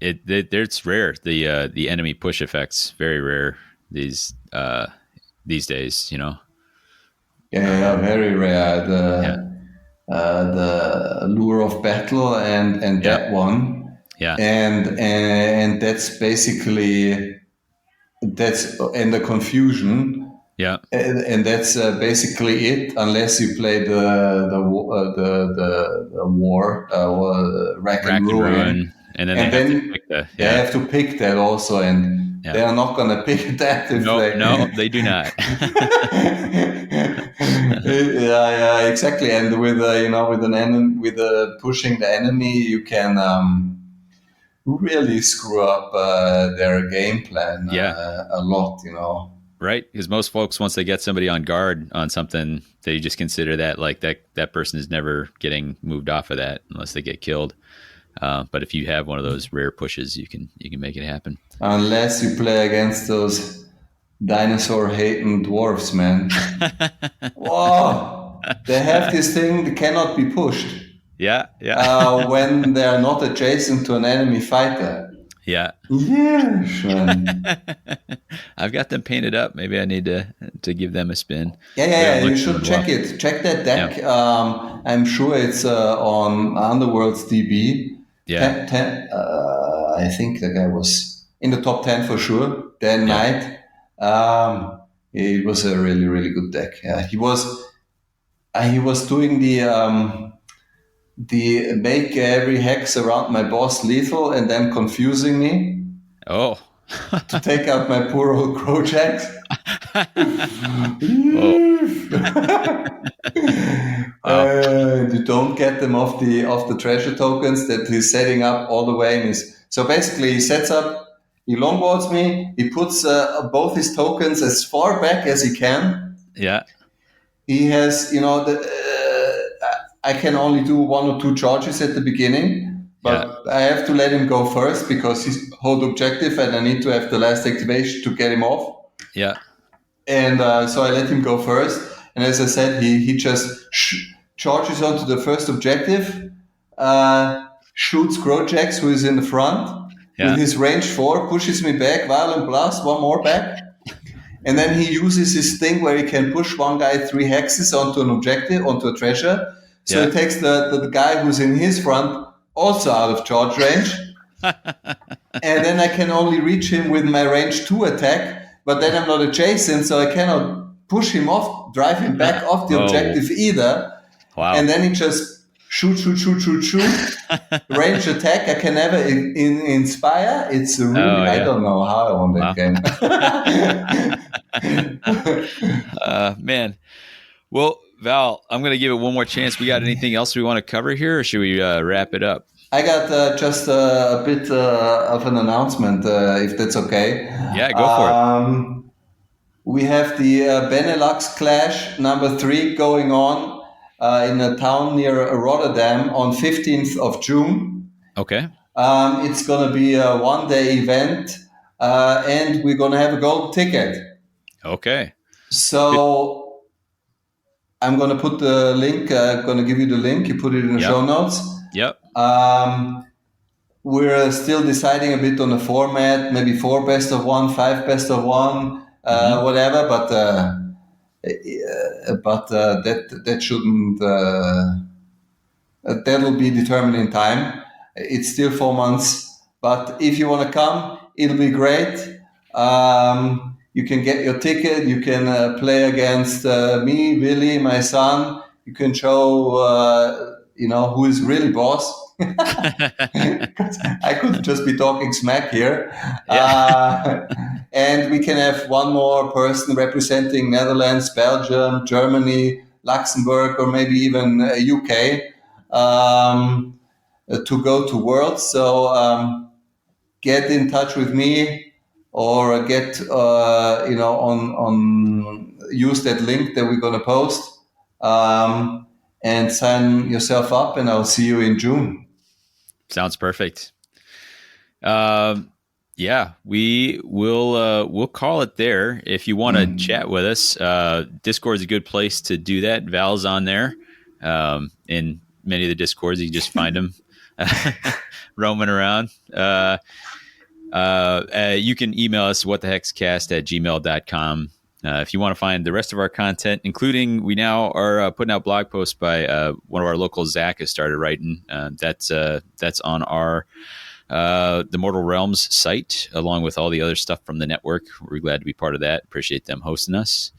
[SPEAKER 1] It's rare. The enemy push effects very rare these days.
[SPEAKER 2] Yeah, very rare.
[SPEAKER 1] Yeah.
[SPEAKER 2] The Lure of Battle and
[SPEAKER 1] Yeah.
[SPEAKER 2] that one,
[SPEAKER 1] Yeah.
[SPEAKER 2] and that's basically and the confusion.
[SPEAKER 1] Yeah.
[SPEAKER 2] And that's basically it, unless you play the war, Rack and Ruin.
[SPEAKER 1] And then
[SPEAKER 2] And
[SPEAKER 1] they have
[SPEAKER 2] then
[SPEAKER 1] to pick the
[SPEAKER 2] they have to pick that also, and they are not going to pick that if
[SPEAKER 1] no, they do not.
[SPEAKER 2] yeah, exactly. And with with an enemy, pushing the enemy, you can really screw up their game plan a lot,
[SPEAKER 1] Right, because most folks, once they get somebody on guard on something, they just consider that like that person is never getting moved off of that unless they get killed. But if you have one of those rare pushes, you can make it happen.
[SPEAKER 2] Unless you play against those dinosaur-hating dwarves, man. Whoa! They have this thing that cannot be pushed.
[SPEAKER 1] Yeah.
[SPEAKER 2] When they are not adjacent to an enemy fighter.
[SPEAKER 1] Yeah.
[SPEAKER 2] Yes, man.
[SPEAKER 1] I've got them painted up. Maybe I need to give them a spin.
[SPEAKER 2] Yeah. You should check it. Check that deck. Yeah. I'm sure it's on Underworld's DB.
[SPEAKER 1] Yeah.
[SPEAKER 2] 10, I think the guy was in the top 10 for sure. Dan Knight. It was a really, really good deck. Yeah, he was doing the make every hex around my boss lethal and then confusing me.
[SPEAKER 1] Oh.
[SPEAKER 2] To take out my poor old Crowjacks. You don't get them off the treasure tokens that he's setting up all the way in his. So basically, he sets up. He longboards me. He puts both his tokens as far back as he can.
[SPEAKER 1] Yeah.
[SPEAKER 2] He has, I can only do 1 or 2 charges at the beginning. But I have to let him go first because he's hold objective and I need to have the last activation to get him off.
[SPEAKER 1] Yeah.
[SPEAKER 2] And so I let him go first. And as I said, he just charges onto the first objective, shoots Crowjacks, who is in the front. With his range 4, pushes me back, Violent Blast, 1 more back. And then he uses his thing where he can push one guy 3 hexes onto an objective, onto a treasure. So he takes the guy who's in his front also out of charge range. And then I can only reach him with my range 2 attack, but then I'm not adjacent, so I cannot push him off, drive him back off the objective either.
[SPEAKER 1] Wow.
[SPEAKER 2] And then he just shoot. Range attack, I can never inspire. It's really, I don't know how I won that
[SPEAKER 1] game. Man. Well, Val, I'm going to give it one more chance. We got anything else we want to cover here, or should we wrap it up?
[SPEAKER 2] I got just a bit of an announcement, if that's okay.
[SPEAKER 1] Yeah, go for it.
[SPEAKER 2] We have the Benelux Clash number 3 going on in a town near Rotterdam on 15th of June.
[SPEAKER 1] Okay.
[SPEAKER 2] It's going to be a 1-day event, and we're going to have a gold ticket.
[SPEAKER 1] Okay.
[SPEAKER 2] So I'm going to put the link. I'm going to give you the link. You put it in the show notes.
[SPEAKER 1] Yep.
[SPEAKER 2] We're still deciding a bit on the format. Maybe 4 best of 1, 5 best of 1, whatever. But that shouldn't. That'll be determined in time. It's still 4 months. But if you want to come, it'll be great. You can get your ticket. You can play against me, Willy, my son. You can show, who is really boss. I could just be talking smack here. And we can have one more person representing Netherlands, Belgium, Germany, Luxembourg, or maybe even UK. to go to Worlds. So get in touch with me or get on use that link that we're going to post and sign yourself up, and I'll see you in June.
[SPEAKER 1] Sounds perfect. Yeah, we'll call it there. If you want to chat with us, Discord is a good place to do that. Val's on there. In many of the Discords, you just find him roaming around. You can email us whatthehexcast@gmail.com. If you want to find the rest of our content, including we now are putting out blog posts by one of our locals, Zach, has started writing. That's on our the Mortal Realms site, along with all the other stuff from the network. We're glad to be part of that. Appreciate them hosting us.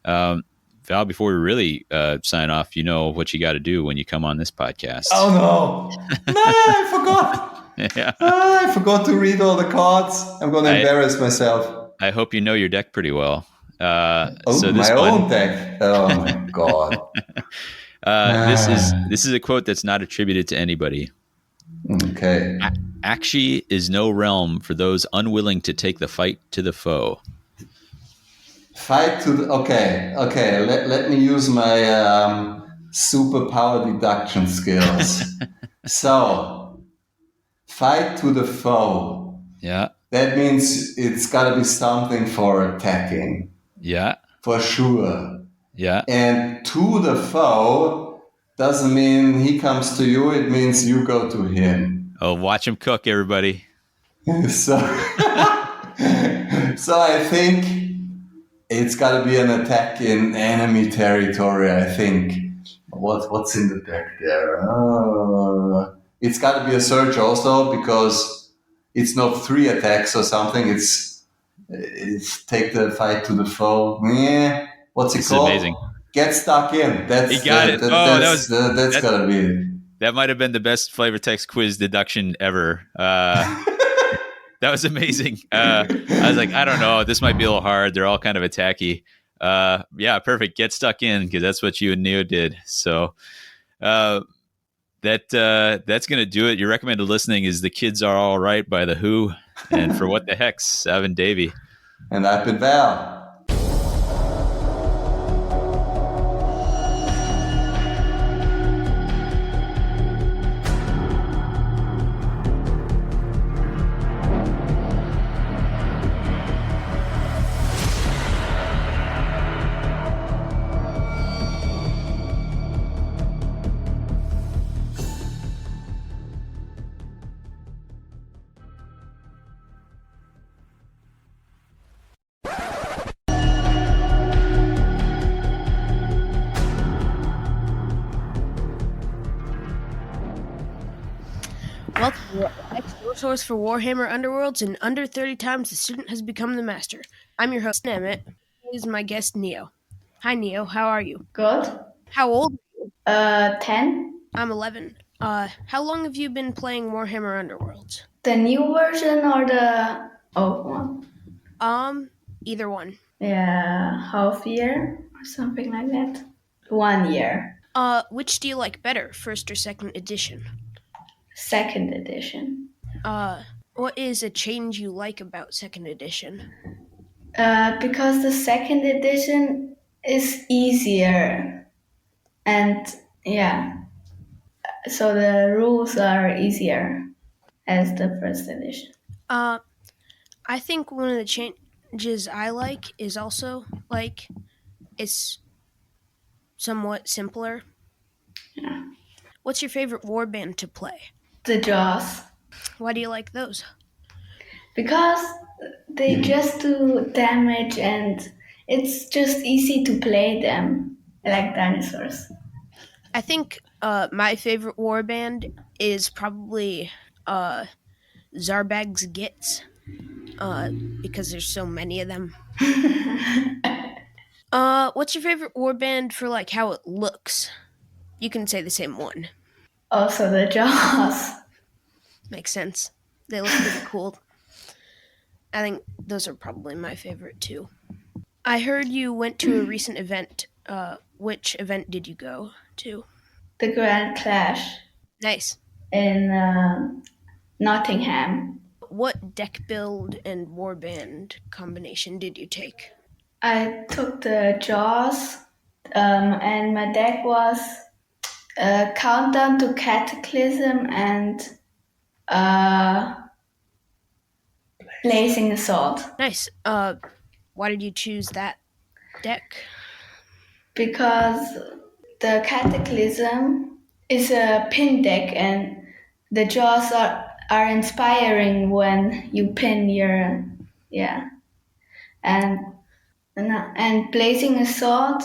[SPEAKER 1] Val, before we really sign off, you know what you got to do when you come on this podcast.
[SPEAKER 2] Oh no! No, I forgot.
[SPEAKER 1] Yeah.
[SPEAKER 2] I forgot to read all the cards. I'm going to embarrass myself.
[SPEAKER 1] I hope you know your deck pretty well.
[SPEAKER 2] So my own deck. Oh my god.
[SPEAKER 1] This is a quote that's not attributed to anybody.
[SPEAKER 2] Okay.
[SPEAKER 1] Actually is no realm for those unwilling to take the fight to the foe.
[SPEAKER 2] Fight to the... Okay. Let me use my superpower deduction skills. So, fight to the foe.
[SPEAKER 1] Yeah.
[SPEAKER 2] That means it's got to be something for attacking.
[SPEAKER 1] Yeah.
[SPEAKER 2] For sure.
[SPEAKER 1] Yeah.
[SPEAKER 2] And to the foe doesn't mean he comes to you. It means you go to him.
[SPEAKER 1] Oh, watch him cook, everybody.
[SPEAKER 2] So I think it's got to be an attack in enemy territory, I think. What's in the deck there? It's got to be a search also, because it's not 3 attacks or something. It's take the fight to the foe. Yeah. What's it called?
[SPEAKER 1] Amazing.
[SPEAKER 2] Get stuck in. That's
[SPEAKER 1] he got it.
[SPEAKER 2] That's got to be it.
[SPEAKER 1] That might have been the best flavor text quiz deduction ever. That was amazing. I was like, I don't know. This might be a little hard. They're all kind of attacky. Yeah, perfect. Get stuck in, because that's what you and Neo did. So that's going to do it. Your recommended listening is The Kids Are All Right by The Who. And for What the Hex, Val and Davy.
[SPEAKER 2] And I've been Val.
[SPEAKER 3] Welcome to your source for Warhammer Underworlds. In under 30 times, the student has become the master. I'm your host, Emmett. This is my guest, Neo. Hi, Neo. How are you?
[SPEAKER 4] Good.
[SPEAKER 3] How old are you?
[SPEAKER 4] 10.
[SPEAKER 3] I'm 11. How long have you been playing Warhammer Underworlds?
[SPEAKER 4] The new version or the old one?
[SPEAKER 3] Either one.
[SPEAKER 4] Yeah, half year or something like that. 1 year.
[SPEAKER 3] Which do you like better, first or second edition?
[SPEAKER 4] Second edition.
[SPEAKER 3] What is a change you like about second edition?
[SPEAKER 4] Because the second edition is easier. And yeah, so the rules are easier as the first edition.
[SPEAKER 3] I think one of the changes I like is also, like, it's somewhat simpler.
[SPEAKER 4] Yeah.
[SPEAKER 3] What's your favorite warband to play?
[SPEAKER 4] The Jaws.
[SPEAKER 3] Why do you like those?
[SPEAKER 4] Because they just do damage and it's just easy to play them, like dinosaurs.
[SPEAKER 3] I think my favorite warband is probably Zarbag's Gits, because there's so many of them. What's your favorite warband for, like, how it looks? You can say the same one.
[SPEAKER 4] Also the Jaws.
[SPEAKER 3] Makes sense. They look pretty cool. I think those are probably my favorite too. I heard you went to a recent event. Which event did you go to?
[SPEAKER 4] The Grand Clash.
[SPEAKER 3] Nice.
[SPEAKER 4] in Nottingham.
[SPEAKER 3] What deck build and warband combination did you take?
[SPEAKER 4] I took the Jaws, and my deck was Countdown to Cataclysm and Blazing Assault.
[SPEAKER 3] Nice. Why did you choose that deck?
[SPEAKER 4] Because the Cataclysm is a pin deck, and the Jaws are inspiring when you pin your and Blazing Assault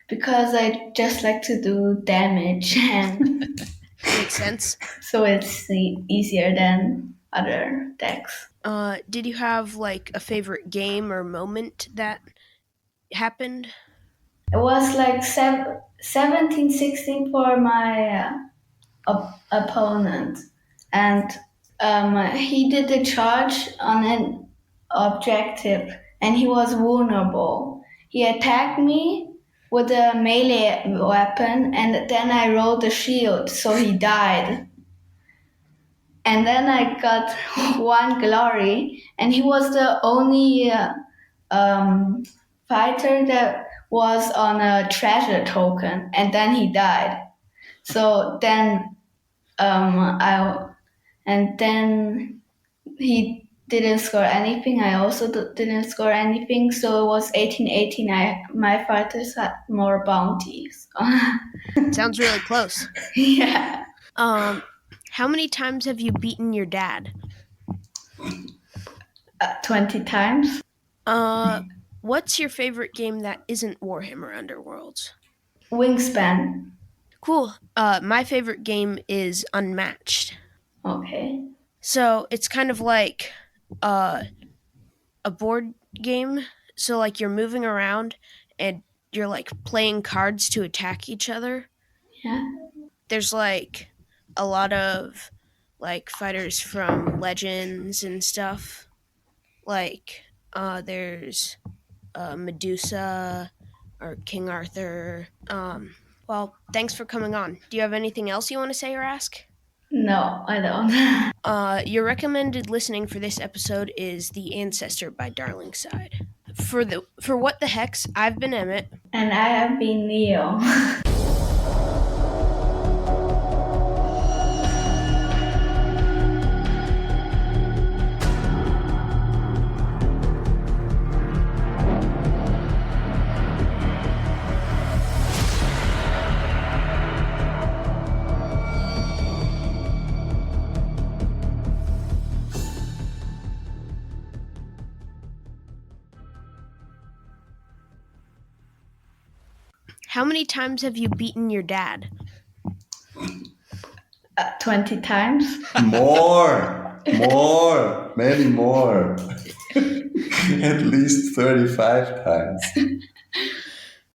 [SPEAKER 4] because I just like to do damage and
[SPEAKER 3] Makes sense.
[SPEAKER 4] so it's easier than other decks.
[SPEAKER 3] Did you have like a favorite game or moment that happened?
[SPEAKER 4] It was like 17-16 for my opponent, and he did a charge on an objective, and he was vulnerable. He attacked me with a melee weapon, and then I rolled a shield, so he died. And then I got one glory, and he was the only fighter that was on a treasure token, and then he died. So then then he didn't score anything. I also didn't score anything. So it was 18-18. My fighters had more bounties.
[SPEAKER 3] Sounds really close.
[SPEAKER 4] Yeah.
[SPEAKER 3] How many times have you beaten your dad?
[SPEAKER 4] 20 times.
[SPEAKER 3] What's your favorite game that isn't Warhammer Underworlds?
[SPEAKER 4] Wingspan.
[SPEAKER 3] Cool. My favorite game is Unmatched.
[SPEAKER 4] Okay.
[SPEAKER 3] So it's kind of like a board game. So like you're moving around and you're like playing cards to attack each other.
[SPEAKER 4] Yeah.
[SPEAKER 3] There's like a lot of like fighters from Legends and stuff. Like there's Medusa or King Arthur. Well, thanks for coming on. Do you have anything else you want to say or ask?
[SPEAKER 4] No, I don't.
[SPEAKER 3] Your recommended listening for this episode is The Ancestor by Darlingside. For What the Hex, I've been Emmett.
[SPEAKER 4] And I have been Neo.
[SPEAKER 3] How many times have you beaten your dad?
[SPEAKER 4] 20 times.
[SPEAKER 2] More, many more. At least 35 times.